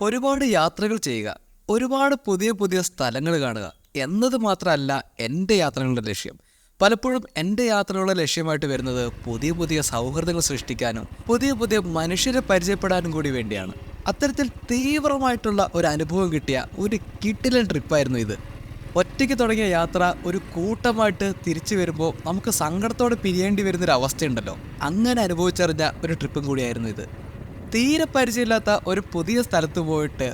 ഒരുപാട് യാത്രകൾ ചെയ്യുക, ഒരുപാട് പുതിയ പുതിയ സ്ഥലങ്ങൾ കാണുക എന്നത് മാത്രമല്ല എൻ്റെ യാത്രകളുടെ ലക്ഷ്യം. പലപ്പോഴും എൻ്റെ യാത്രകളുടെ ലക്ഷ്യമായിട്ട് വരുന്നത് പുതിയ പുതിയ സൗഹൃദങ്ങൾ സൃഷ്ടിക്കാനും പുതിയ പുതിയ മനുഷ്യരെ പരിചയപ്പെടാനും കൂടി വേണ്ടിയാണ്. അത്തരത്തിൽ തീവ്രമായിട്ടുള്ള ഒരു അനുഭവം കിട്ടിയ ഒരു കിടിലൻ ട്രിപ്പായിരുന്നു ഇത്. ഒറ്റയ്ക്ക് തുടങ്ങിയ യാത്ര ഒരു കൂട്ടമായിട്ട് തിരിച്ചു വരുമ്പോൾ നമുക്ക് സങ്കടത്തോടെ പിരിയേണ്ടി വരുന്നൊരു അവസ്ഥയുണ്ടല്ലോ, അങ്ങനെ അനുഭവിച്ചറിഞ്ഞ ഒരു ട്രിപ്പും കൂടിയായിരുന്നു ഇത്. തീരെ പരിചയമില്ലാത്ത ഒരു പുതിയ സ്ഥലത്ത് പോയിട്ട്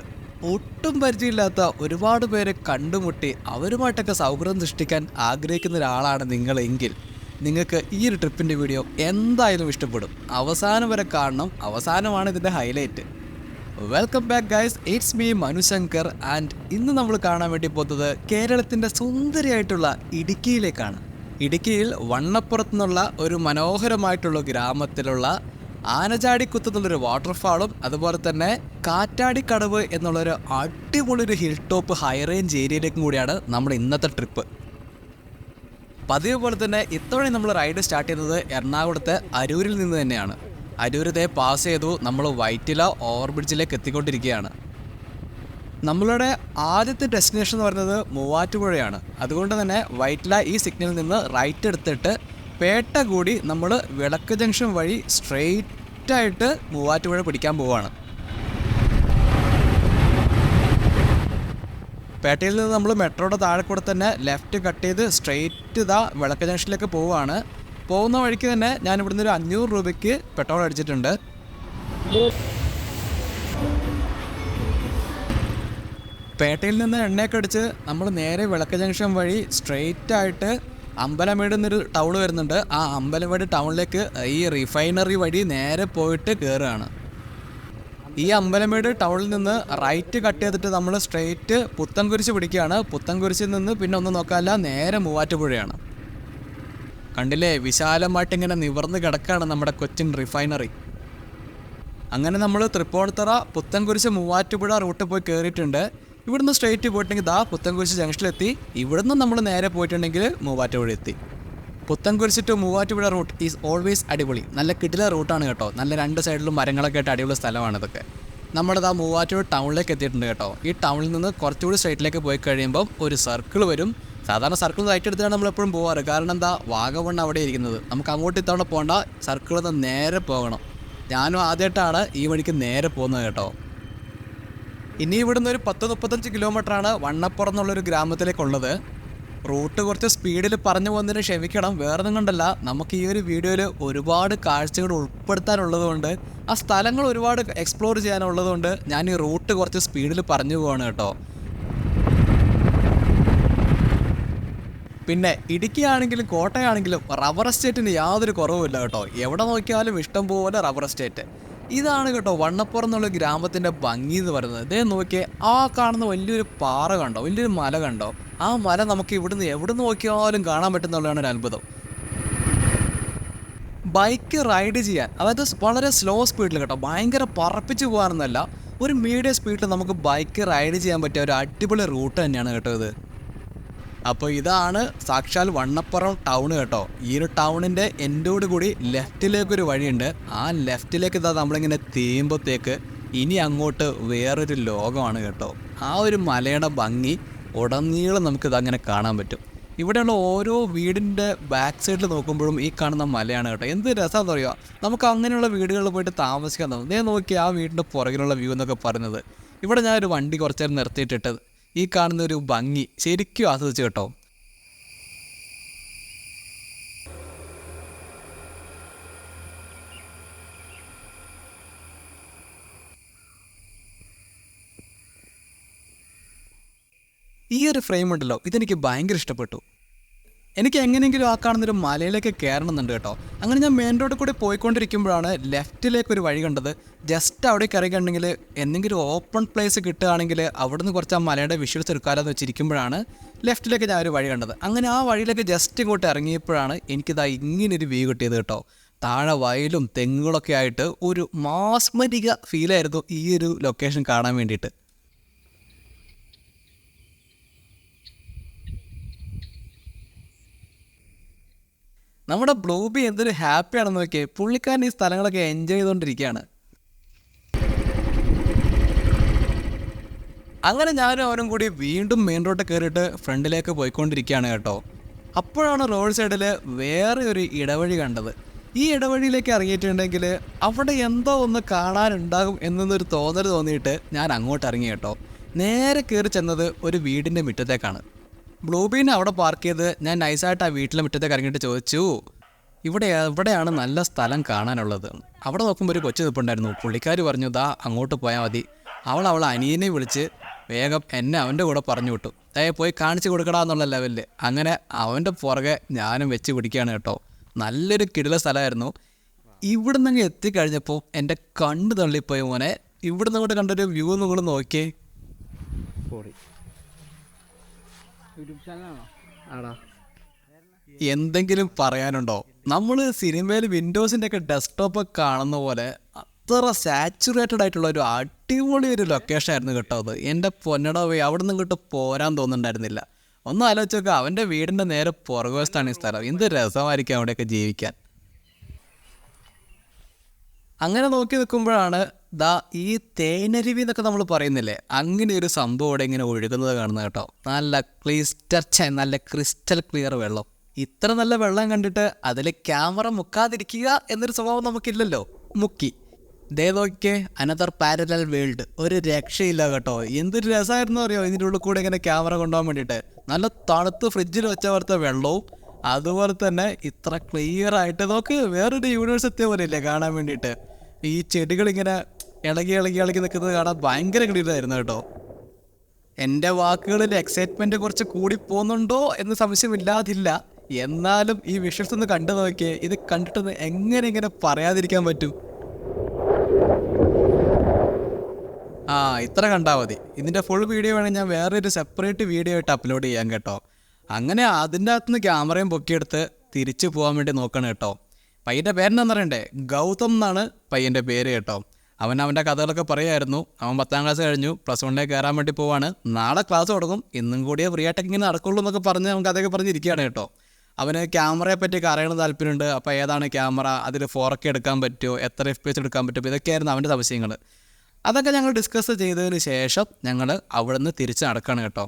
ഒട്ടും പരിചയമില്ലാത്ത ഒരുപാട് പേരെ കണ്ടുമുട്ടി അവരുമായിട്ടൊക്കെ സൗഹൃദം സൃഷ്ടിക്കാൻ ആഗ്രഹിക്കുന്ന ഒരാളാണ് നിങ്ങളെങ്കിൽ നിങ്ങൾക്ക് ഈ ഒരു ട്രിപ്പിൻ്റെ വീഡിയോ എന്തായാലും ഇഷ്ടപ്പെടും. അവസാനം വരെ കാണണം, അവസാനമാണ് ഇതിൻ്റെ highlight. Welcome back guys, it's me Manushankar. And ഇന്ന് നമ്മൾ കാണാൻ വേണ്ടി പോകുന്നത് കേരളത്തിൻ്റെ സുന്ദരിയായിട്ടുള്ള ഇടുക്കിയിലേക്കാണ്. ഇടുക്കിയിൽ വണ്ണപ്പുറത്തു നിന്നുള്ള ഒരു മനോഹരമായിട്ടുള്ള ഗ്രാമത്തിലുള്ള ആനചാടിക്കുത്ത് എന്നുള്ളൊരു വാട്ടർഫാളും അതുപോലെ തന്നെ കാറ്റാടിക്കടവ് എന്നുള്ളൊരു അടിപൊളിയൊരു ഹിൽ ടോപ്പ് ഹൈ റേഞ്ച് ഏരിയയിലേക്കും കൂടിയാണ് നമ്മുടെ ഇന്നത്തെ ട്രിപ്പ്. പതിവ് പോലെ തന്നെ ഇത്തവണ നമ്മൾ റൈഡ് സ്റ്റാർട്ട് ചെയ്യുന്നത് എറണാകുളത്തെ അരൂരിൽ നിന്ന് തന്നെയാണ്. അരൂരത്തെ പാസ് ചെയ്തു നമ്മൾ വൈറ്റില ഓവർബ്രിഡ്ജിലേക്ക് എത്തിക്കൊണ്ടിരിക്കുകയാണ്. നമ്മളുടെ ആദ്യത്തെ ഡെസ്റ്റിനേഷൻ എന്ന് പറയുന്നത് മൂവാറ്റുപുഴയാണ്. അതുകൊണ്ട് തന്നെ വൈറ്റില ഈ സിഗ്നലിൽ നിന്ന് റൈറ്റ് എടുത്തിട്ട് പേട്ട കൂടി നമ്മൾ വിളക്ക് ജംഗ്ഷൻ വഴി സ്ട്രെയിറ്റായിട്ട് മൂവാറ്റുപുഴ പിടിക്കാൻ പോവുകയാണ്. പേട്ടയിൽ നിന്ന് നമ്മൾ മെട്രോയുടെ താഴെ കൂടെ തന്നെ ലെഫ്റ്റ് കട്ട് ചെയ്ത് സ്ട്രെയിറ്റ് വിളക്ക് ജംഗ്ഷനിലേക്ക് പോവുകയാണ്. പോകുന്ന വഴിക്ക് തന്നെ ഞാൻ ഇവിടുന്ന് ഒരു 500 രൂപയ്ക്ക് പെട്രോൾ അടിച്ചിട്ടുണ്ട്. പേട്ടയിൽ നിന്ന് എണ്ണയൊക്കെ അടിച്ച് നമ്മൾ നേരെ വിളക്ക് ജംഗ്ഷൻ വഴി സ്ട്രെയിറ്റായിട്ട് അമ്പലമേട് എന്നൊരു ടൗൺ വരുന്നുണ്ട്. ആ അമ്പലമേട് ടൗണിലേക്ക് ഈ റിഫൈനറി വഴി നേരെ പോയിട്ട് കയറുകയാണ്. ഈ അമ്പലമേട് ടൗണിൽ നിന്ന് റൈറ്റ് കട്ട് ചെയ്തിട്ട് നമ്മൾ സ്ട്രെയിറ്റ് പുത്തൻകുരിശ് പിടിക്കുകയാണ്. പുത്തൻകുരിശിൽ നിന്ന് പിന്നെ ഒന്നും നോക്കാനില്ല, നേരെ മൂവാറ്റുപുഴയാണ്. കണ്ടില്ലേ, വിശാലമായിട്ട് ഇങ്ങനെ നിവർന്ന് കിടക്കുകയാണ് നമ്മുടെ കൊച്ചിൻ റിഫൈനറി. അങ്ങനെ നമ്മൾ തൃപ്പൂണിത്തുറ പുത്തൻകുരിശ് മൂവാറ്റുപുഴ റൂട്ട് പോയി കയറിയിട്ടുണ്ട്. ഇവിടുന്ന് സ്ട്രെയിറ്റ് പോയിട്ടുണ്ടെങ്കിൽ പുത്തൻകുരിശ് ജംഗ്ഷനിലെത്തി. ഇവിടുന്ന് നമ്മൾ നേരെ പോയിട്ടുണ്ടെങ്കിൽ മൂവാറ്റുപുഴ എത്തി. Puthencruz to Muvattupuzha route is always അടിപൊളി. നല്ല കിടില റൂട്ടാണ് കേട്ടോ. നല്ല രണ്ട് സൈഡിലും മരങ്ങളൊക്കെ ആയിട്ട് അടിപൊളി സ്ഥലമാണ് ഇതൊക്കെ. നമ്മുടെ മൂവാറ്റുപുഴ ടൗണിലേക്ക് എത്തിയിട്ടുണ്ട് കേട്ടോ. ഈ ടൗണിൽ നിന്ന് കുറച്ചുകൂടി സ്ട്രെയിറ്റിലേക്ക് പോയി കഴിയുമ്പം ഒരു സർക്കിൾ വരും. സാധാരണ സർക്കിൾ റൈറ്റ് എടുത്തിട്ടാണ് നമ്മളെപ്പോഴും പോകാറ്. കാരണം എന്താ, വാഗമൺ അവിടെ ഇരിക്കുന്നത്. നമുക്ക് അങ്ങോട്ട് ഇത്തവണ പോകണ്ട, സർക്കിളിൽ നിന്ന് നേരെ പോകണം. ഞാനും ആദ്യമായിട്ടാണ് ഈ വഴിക്ക് നേരെ പോകുന്നത് കേട്ടോ. ഇനി ഇവിടുന്ന് ഒരു 10-35 കിലോമീറ്ററാണ് വണ്ണപ്പുറം എന്നുള്ളൊരു ഗ്രാമത്തിലേക്കുള്ളത്. റൂട്ട് കുറച്ച് സ്പീഡിൽ പറഞ്ഞു പോകുന്നതിന് ക്ഷമിക്കണം, വേറൊന്നും കൊണ്ടല്ല. നമുക്ക് ഈ ഒരു വീഡിയോയിൽ ഒരുപാട് കാഴ്ചകൾ ഉൾപ്പെടുത്താനുള്ളതുകൊണ്ട്, ആ സ്ഥലങ്ങൾ ഒരുപാട് എക്സ്പ്ലോർ ചെയ്യാനുള്ളതുകൊണ്ട് ഞാൻ ഈ റൂട്ട് കുറച്ച് സ്പീഡിൽ പറഞ്ഞു പോവാണ് കേട്ടോ. പിന്നെ ഇടുക്കിയാണെങ്കിലും കോട്ടയാണെങ്കിലും റബ്ബർ എസ്റ്റേറ്റിന് യാതൊരു കുറവുമില്ല കേട്ടോ. എവിടെ നോക്കിയാലും ഇഷ്ടം പോലെ റബ്ബർ എസ്റ്റേറ്റ്. ഇതാണ് കേട്ടോ വണ്ണപ്പുറം എന്നുള്ള ഗ്രാമത്തിൻ്റെ ഭംഗി എന്ന് പറയുന്നത്. ഇതേ നോക്കിയേ, ആ കാണുന്ന വലിയൊരു പാറ കണ്ടോ, വലിയൊരു മല കണ്ടോ? ആ മല നമുക്ക് ഇവിടുന്ന് എവിടെ നോക്കിയാലും കാണാൻ പറ്റുന്നുള്ളതാണ് ഒരു അത്ഭുതം. ബൈക്ക് റൈഡ് ചെയ്യാൻ, അതായത് വളരെ സ്ലോ സ്പീഡിൽ കേട്ടോ, ഭയങ്കര പറപ്പിച്ച് പോകാനൊന്നുമല്ല, ഒരു മീഡിയം സ്പീഡിൽ നമുക്ക് ബൈക്ക് റൈഡ് ചെയ്യാൻ പറ്റിയ ഒരു അടിപൊളി റൂട്ട് തന്നെയാണ് കേട്ടോ ഇത്. അപ്പോൾ ഇതാണ് സാക്ഷാൽ വണ്ണപ്പുറം ടൗൺ കേട്ടോ. ഈ ഒരു ടൗണിൻ്റെ എൻഡോട് കൂടി ലെഫ്റ്റിലേക്കൊരു വഴിയുണ്ട്. ആ ലെഫ്റ്റിലേക്ക് നമ്മളിങ്ങനെ തീയുമ്പോഴത്തേക്ക് ഇനി അങ്ങോട്ട് വേറൊരു ലോകമാണ് കേട്ടോ. ആ ഒരു മലയുടെ ഭംഗി ഉടനീളം നമുക്കിതങ്ങനെ കാണാൻ പറ്റും. ഇവിടെയുള്ള ഓരോ വീടിൻ്റെ ബാക്ക് സൈഡിൽ നോക്കുമ്പോഴും ഈ കാണുന്ന മലയാണ് കേട്ടോ. എന്ത് രസമാണെന്ന് പറയുക, നമുക്ക് അങ്ങനെയുള്ള വീടുകളിൽ പോയിട്ട് താമസിക്കാൻ തോന്നും. ഞാൻ നോക്കി ആ വീടിൻ്റെ പുറകിലുള്ള വ്യൂ എന്നൊക്കെ പറയുന്നത്. ഇവിടെ ഞാനൊരു വണ്ടി കുറച്ച് നേരം നിർത്തിയിട്ടിട്ട് ഈ കാണുന്ന ഒരു ഭംഗി ശരിക്കും ആസ്വദിച്ചു കേട്ടോ. ഈ ഒരു ഫ്രെയിം ഉണ്ടല്ലോ, ഇതെനിക്ക് ഭയങ്കര ഇഷ്ടപ്പെട്ടു. എനിക്ക് എങ്ങനെയെങ്കിലും ആ കാണുന്നൊരു മലയിലേക്ക് കയറണമെന്നുണ്ട് കേട്ടോ. അങ്ങനെ ഞാൻ മെയിൻ റോഡിൽ കൂടി പോയിക്കൊണ്ടിരിക്കുമ്പോഴാണ് ലെഫ്റ്റിലേക്കൊരു വഴി കണ്ടത്. ജസ്റ്റ് അവിടെ കയറിയിട്ടുണ്ടെങ്കിൽ എന്തെങ്കിലും ഓപ്പൺ പ്ലേസ് കിട്ടുകയാണെങ്കിൽ അവിടെ നിന്ന് കുറച്ച് ആ മലയുടെ വിഷ്വൽസ് എടുക്കാമെന്ന് വെച്ചിരിക്കുമ്പോഴാണ് ലെഫ്റ്റിലേക്ക് ഞാൻ ഒരു വഴി കണ്ടത്. അങ്ങനെ ആ വഴിയിലേക്ക് ജസ്റ്റ് ഇങ്ങോട്ട് ഇറങ്ങിയപ്പോഴാണ് എനിക്കിതാ ഇങ്ങനൊരു വ്യൂ കിട്ടിയത് കേട്ടോ. താഴെ വയലും തെങ്ങുകളൊക്കെ ആയിട്ട് ഒരു മാസ്മരിക ഫീലായിരുന്നു ഈ ഒരു ലൊക്കേഷൻ കാണാൻ വേണ്ടിയിട്ട്. നമ്മുടെ ബ്ലൂബി എന്തൊരു ഹാപ്പിയാണെന്ന് നോക്കിയേ. പുള്ളിക്കാരൻ ഈ സ്ഥലങ്ങളൊക്കെ എൻജോയ് ചെയ്തുകൊണ്ടിരിക്കുകയാണ്. അങ്ങനെ ഞാനും അവനും കൂടി വീണ്ടും മെയിൻ റോഡ് കയറിയിട്ട് ഫ്രണ്ടിലേക്ക് പോയിക്കൊണ്ടിരിക്കുകയാണ് കേട്ടോ. അപ്പോഴാണ് റോഡ് സൈഡിൽ വേറെ ഒരു ഇടവഴി കണ്ടത്. ഈ ഇടവഴിയിലേക്ക് ഇറങ്ങിയിട്ടുണ്ടെങ്കിൽ അവിടെ എന്തോ ഒന്ന് കാണാനുണ്ടാകും എന്നൊരു തോന്നൽ തോന്നിയിട്ട് ഞാൻ അങ്ങോട്ട് ഇറങ്ങി കേട്ടോ. നേരെ കയറി ചെന്നത് ഒരു വീടിൻ്റെ മുറ്റത്തേക്കാണ്. ബ്ലൂബീനെ അവിടെ പാർക്ക് ചെയ്ത് ഞാൻ നൈസായിട്ട് ആ വീട്ടിലെ മുറ്റത്തേക്ക് ഇറങ്ങിയിട്ട് ചോദിച്ചു, എവിടെയാണ് നല്ല സ്ഥലം കാണാനുള്ളത്? അവിടെ നോക്കുമ്പോൾ ഒരു കൊച്ചു നിൽപ്പുണ്ടായിരുന്നു. പുള്ളിക്കാർ പറഞ്ഞു, ദാ അങ്ങോട്ട് പോയാൽ മതി. അവൾ അനിയനെ വിളിച്ച് വേഗം എന്നെ അവൻ്റെ കൂടെ പറഞ്ഞു വിട്ടു. പോയി കാണിച്ചു കൊടുക്കടാന്നുള്ള ലെവലിൽ. അങ്ങനെ അവൻ്റെ പുറകെ ഞാനും വെച്ച് പിടിക്കുകയാണ് കേട്ടോ. നല്ലൊരു കിടില സ്ഥലമായിരുന്നു. ഇവിടുന്ന് അങ്ങ് എത്തിക്കഴിഞ്ഞപ്പോൾ എൻ്റെ കണ്ണ് തള്ളിപ്പോയി മോനെ. ഇവിടുന്ന് അങ്ങോട്ട് കണ്ടൊരു വ്യൂ ഒന്നും കൂടെ നോക്കിയേ. എന്തെങ്കിലും പറയാനുണ്ടോ? നമ്മൾ സിനിമയിൽ വിൻഡോസിൻ്റെ ഒക്കെ ഡെസ്ക്ടോപ്പ് കാണുന്ന പോലെ അത്ര സാച്ചുറേറ്റഡ് ആയിട്ടുള്ള ഒരു അടിപൊളി ഒരു ലൊക്കേഷൻ ആയിരുന്നു കേട്ടോ അത്. എൻ്റെ പൊന്നടോ പോയി അവിടെ നിന്ന് ഇങ്ങോട്ട് പോരാൻ തോന്നുന്നുണ്ടായിരുന്നില്ല. ഒന്ന് ആലോചിച്ച് നോക്കുക, അവൻ്റെ വീടിൻ്റെ നേരെ പുറകുവശത്താണ് ഈ സ്ഥലം. എന്ത് രസമായിരിക്കും അവിടെയൊക്കെ ജീവിക്കാൻ. അങ്ങനെ നോക്കി നിൽക്കുമ്പോഴാണ് ദാ ഈ തേനരുവി എന്നൊക്കെ നമ്മൾ പറയുന്നില്ലേ, അങ്ങനെ ഒരു സംഭവം ഇവിടെ ഇങ്ങനെ ഒഴുകുന്നത് കാണുന്നത് കേട്ടോ. നല്ല ക്രിസ്റ്റൽ ക്ലിയർ വെള്ളം. ഇത്ര നല്ല വെള്ളം കണ്ടിട്ട് അതിൽ ക്യാമറ മുക്കാതിരിക്കുക എന്നൊരു സ്വഭാവം നമുക്കില്ലല്ലോ. മുക്കി. ദേ നോക്കിയേ, അനദർ പാരലൽ വേൾഡ്. ഒരു രക്ഷയില്ല കേട്ടോ. എന്തൊരു രസമായിരുന്നു അറിയോ ഇതിൻ്റെ ഉള്ളിൽ കൂടെ ഇങ്ങനെ ക്യാമറ കൊണ്ടുപോകാൻ വേണ്ടിയിട്ട്. നല്ല തണുത്ത് ഫ്രിഡ്ജിൽ വെച്ച പോലത്തെ വെള്ളവും അതുപോലെ തന്നെ ഇത്ര ക്ലിയർ ആയിട്ട് നോക്ക്. വേറൊരു യൂണിവേഴ്സ് എത്തിയ പോലെ ഇല്ലേ കാണാൻ വേണ്ടിയിട്ട്. ഈ ചെടികളിങ്ങനെ ഇളകി നിൽക്കുന്നത് കാണാൻ ഭയങ്കര ക്ലിയറായിരുന്നു കേട്ടോ. എൻ്റെ വാക്കുകളിൽ എക്സൈറ്റ്മെൻറ്റ് കുറച്ച് കൂടി പോകുന്നുണ്ടോ എന്ന് സംശയമില്ലാതില്ല. എന്നാലും ഈ വിഷ്വൽസ് ഒന്ന് കണ്ടു നോക്കിയേ. ഇത് കണ്ടിട്ടൊന്ന് എങ്ങനെ പറയാതിരിക്കാൻ പറ്റും? ഇത്ര കണ്ടാൽ മതി. ഇതിൻ്റെ ഫുൾ വീഡിയോ വേണമെങ്കിൽ ഞാൻ വേറൊരു സെപ്പറേറ്റ് വീഡിയോ ആയിട്ട് അപ്ലോഡ് ചെയ്യാം കേട്ടോ. അങ്ങനെ അതിൻ്റെ അകത്തുനിന്ന് ക്യാമറയും പൊക്കിയെടുത്ത് തിരിച്ചു പോകാൻ വേണ്ടി നോക്കണം കേട്ടോ. പയ്യൻ്റെ പേരെന്താണെന്ന് അറിയണ്ടേ? ഗൗതം എന്നാണ് പയ്യൻ്റെ പേര് കേട്ടോ. അവൻ്റെ കഥകളൊക്കെ പറയുമായിരുന്നു. അവൻ 10ാം ക്ലാസ് കഴിഞ്ഞു, +1 കയറാൻ വേണ്ടി പോവാണ്. നാളെ ക്ലാസ് തുടങ്ങും, ഇന്നും കൂടിയേ ഫ്രീ ആയിട്ടൊക്കെ ഇങ്ങനെ നടക്കുള്ളൂ എന്നൊക്കെ പറഞ്ഞ് നമുക്ക് അതൊക്കെ പറഞ്ഞിരിക്കുകയാണ് കേട്ടോ. അവന് ക്യാമറയെ പറ്റിയൊക്കെ അറിയണ താല്പര്യമുണ്ട്. അപ്പോൾ ഏതാണ് ക്യാമറ, അതിൽ 4K എടുക്കാൻ പറ്റുമോ, എത്ര FPS എടുക്കാൻ പറ്റുമോ, ഇതൊക്കെയായിരുന്നു അവൻ്റെ സംശയങ്ങൾ. അതൊക്കെ ഞങ്ങൾ ഡിസ്കസ് ചെയ്തതിന് ശേഷം ഞങ്ങൾ അവിടെ നിന്ന് തിരിച്ച് നടക്കുകയാണ് കേട്ടോ.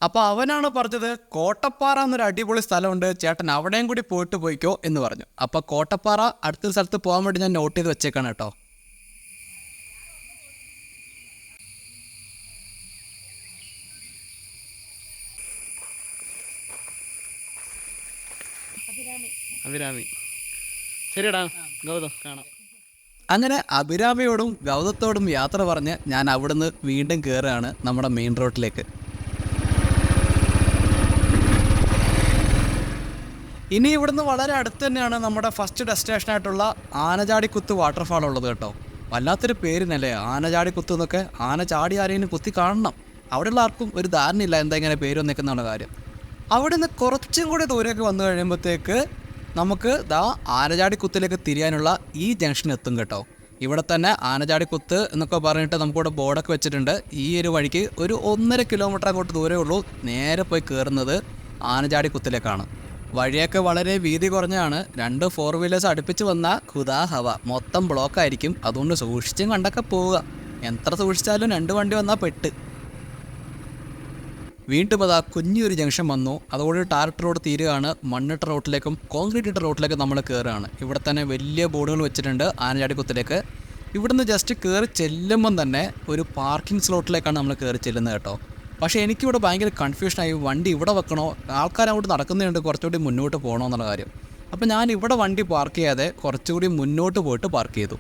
അപ്പോൾ അവനാണ് പറഞ്ഞത്, കോട്ടപ്പാറ എന്നൊരു അടിപൊളി സ്ഥലമുണ്ട് ചേട്ടൻ, അവിടെയും കൂടി പോയിക്കോ എന്ന് പറഞ്ഞു. അപ്പോൾ കോട്ടപ്പാറ അടുത്തൊരു സ്ഥലത്ത് പോകാൻ വേണ്ടി ഞാൻ നോട്ട് ചെയ്ത് വെച്ചേക്കാണ് കേട്ടോ. അഭിരാമി. ശരിയടാ ഗൗതം, കാണാം. അങ്ങനെ അഭിരാമിയോടും ഗൗതത്തോടും യാത്ര പറഞ്ഞ് ഞാൻ അവിടുന്ന് വീണ്ടും കയറുകയാണ് നമ്മുടെ മെയിൻ റോഡിലേക്ക്. ഇനി ഇവിടുന്ന് വളരെ അടുത്ത് തന്നെയാണ് നമ്മുടെ ഫസ്റ്റ് ഡെസ്റ്റിനേഷനായിട്ടുള്ള ആനചാടിക്കുത്ത് വാട്ടർഫാൾ ഉള്ളത് കേട്ടോ. വല്ലാത്തൊരു പേരിനല്ലേ ആനചാടിക്കുത്ത് എന്നൊക്കെ. ആന ചാടി ആരെയും കുത്തി കാണണം. അവിടെയുള്ള ആർക്കും ഒരു ധാരണയില്ല എന്താ ഇങ്ങനെ പേര് വന്നേക്കുന്നുള്ള കാര്യം. അവിടെ നിന്ന് കുറച്ചും കൂടി ദൂരമൊക്കെ വന്നു കഴിയുമ്പോഴത്തേക്ക് നമുക്ക് ആനചാടിക്കുത്തിലേക്ക് തിരിയാനുള്ള ഈ ജംഗ്ഷൻ എത്തും കേട്ടോ. ഇവിടെ തന്നെ ആനചാടിക്കുത്ത് എന്നൊക്കെ പറഞ്ഞിട്ട് നമുക്കിവിടെ ബോർഡൊക്കെ വെച്ചിട്ടുണ്ട്. ഈ ഒരു വഴിക്ക് ഒരു 1.5 കിലോമീറ്റർ അങ്ങോട്ട് ദൂരമേ ഉള്ളൂ. നേരെ പോയി കയറുന്നത് ആനചാടിക്കുത്തിലേക്കാണ്. വഴിയൊക്കെ വളരെ വീതി കുറഞ്ഞാണ്. 2 4 വീലേഴ്സ് അടുപ്പിച്ച് വന്നാൽ ഹവ മൊത്തം ബ്ലോക്കായിരിക്കും. അതുകൊണ്ട് സൂക്ഷിച്ചും കണ്ടൊക്കെ പോവുക. എത്ര സൂക്ഷിച്ചാലും 2 വണ്ടി വന്നാൽ പെട്ട്. വീണ്ടും കുഞ്ഞൊരു ജംഗ്ഷൻ വന്നു. അതുകൊണ്ട് ടാറിട്ട് റോഡ് തീരുകയാണ്. മണ്ണിട്ട റോട്ടിലേക്കും കോൺക്രീറ്റ് ഇട്ട റോട്ടിലേക്കും നമ്മൾ കയറുകയാണ്. ഇവിടെ തന്നെ വലിയ ബോർഡുകൾ വെച്ചിട്ടുണ്ട് ആനചാടിക്കുത്തിലേക്ക്. ഇവിടുന്ന് ജസ്റ്റ് കയറി ചെല്ലുമ്പം തന്നെ ഒരു പാർക്കിംഗ് സ്ലോട്ടിലേക്കാണ് നമ്മൾ കയറി ചെല്ലുന്നത് കേട്ടോ. പക്ഷേ എനിക്കിവിടെ ഭയങ്കര കൺഫ്യൂഷനായി. വണ്ടി ഇവിടെ വെക്കണോ, ആൾക്കാർ അങ്ങോട്ട് നടക്കുന്നുണ്ട്, കുറച്ചുകൂടി മുന്നോട്ട് പോകണോ എന്നുള്ള കാര്യം. അപ്പോൾ ഞാൻ ഇവിടെ വണ്ടി പാർക്ക് ചെയ്യാതെ കുറച്ചുകൂടി മുന്നോട്ട് പോയിട്ട് പാർക്ക് ചെയ്തു.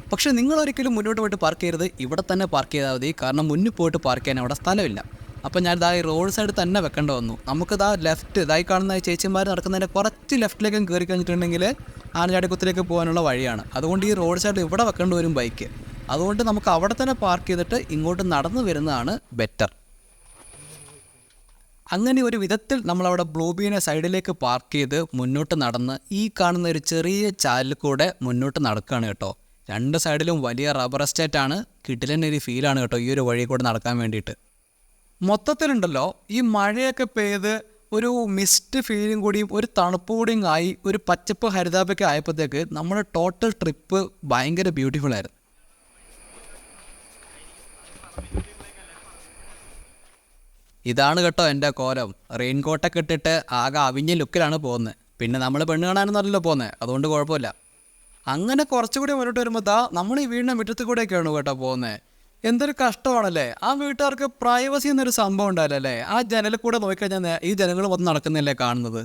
പക്ഷേ നിങ്ങളൊരിക്കലും മുന്നോട്ട് പോയിട്ട് പാർക്ക് ചെയ്യരുത്, ഇവിടെ തന്നെ പാർക്ക് ചെയ്താൽ മതി. കാരണം മുന്നിൽ പോയിട്ട് പാർക്ക് ചെയ്യാൻ അവിടെ സ്ഥലമില്ല. അപ്പോൾ ഞാൻ ഈ റോഡ് സൈഡ് തന്നെ വെക്കേണ്ടി വന്നു. നമുക്ക് ലെഫ്റ്റ് കാണുന്ന ചേച്ചിമാർ നടക്കുന്നതിൻ്റെ കുറച്ച് ലെഫ്റ്റിലേക്കും കയറി കഴിഞ്ഞിട്ടുണ്ടെങ്കിൽ ആനചാടിക്കുത്തിലേക്ക് പോകാനുള്ള വഴിയാണ്. അതുകൊണ്ട് ഈ റോഡ് സൈഡ് ഇവിടെ വെക്കേണ്ടി വരും ബൈക്ക്. അതുകൊണ്ട് നമുക്ക് അവിടെ തന്നെ പാർക്ക് ചെയ്തിട്ട് ഇങ്ങോട്ട് നടന്നു വരുന്നതാണ് ബെറ്റർ. അങ്ങനെ ഒരു വിധത്തിൽ നമ്മളവിടെ ബ്ലൂബീനെ സൈഡിലേക്ക് പാർക്ക് ചെയ്ത് മുന്നോട്ട് നടന്ന് ഈ കാണുന്ന ഒരു ചെറിയ ചാലിൽ കൂടെ മുന്നോട്ട് നടക്കുകയാണ് കേട്ടോ. 2 സൈഡിലും വലിയ റബ്ബർ എസ്റ്റേറ്റാണ്. കിടിലനൊരു ഫീലാണ് കേട്ടോ ഈ ഒരു വഴി കൂടെ നടക്കാൻ വേണ്ടിയിട്ട്. മൊത്തത്തിലുണ്ടല്ലോ ഈ മഴയൊക്കെ പെയ്ത് ഒരു മിസ്റ്റ് ഫീലും കൂടിയും ഒരു തണുപ്പ് കൂടിയും ആയി ഒരു പച്ചപ്പ് ഹരിതാപൊക്കെ ആയപ്പോഴത്തേക്ക് നമ്മുടെ ടോട്ടൽ ട്രിപ്പ് ഭയങ്കര ബ്യൂട്ടിഫുൾ ആയിരുന്നു. ഇതാണ് കേട്ടോ എൻ്റെ കോലം. റെയിൻകോട്ടൊക്കെ ഇട്ടിട്ട് ആകെ അവിഞ്ഞ ലുക്കിലാണ് പോകുന്നത്. പിന്നെ നമ്മൾ പെണ്ണ് കാണാനൊന്നല്ലല്ലോ പോകുന്നത്, അതുകൊണ്ട് കുഴപ്പമില്ല. അങ്ങനെ കുറച്ചുകൂടി മുന്നോട്ട് വരുമ്പോൾ നമ്മൾ ഈ വീടിൻ്റെ മുറ്റത്ത് കൂടെയൊക്കെയാണ് കേട്ടോ പോകുന്നത്. എന്തൊരു കഷ്ടമാണല്ലേ. ആ വീട്ടുകാർക്ക് പ്രൈവസി എന്നൊരു സംഭവം ഉണ്ടാവില്ലല്ലേ. ആ ജനലിൽ കൂടെ നോക്കിക്കഴിഞ്ഞാൽ ഈ ജനങ്ങൾ മൊത്തം നടക്കുന്നില്ലേ കാണുന്നത്.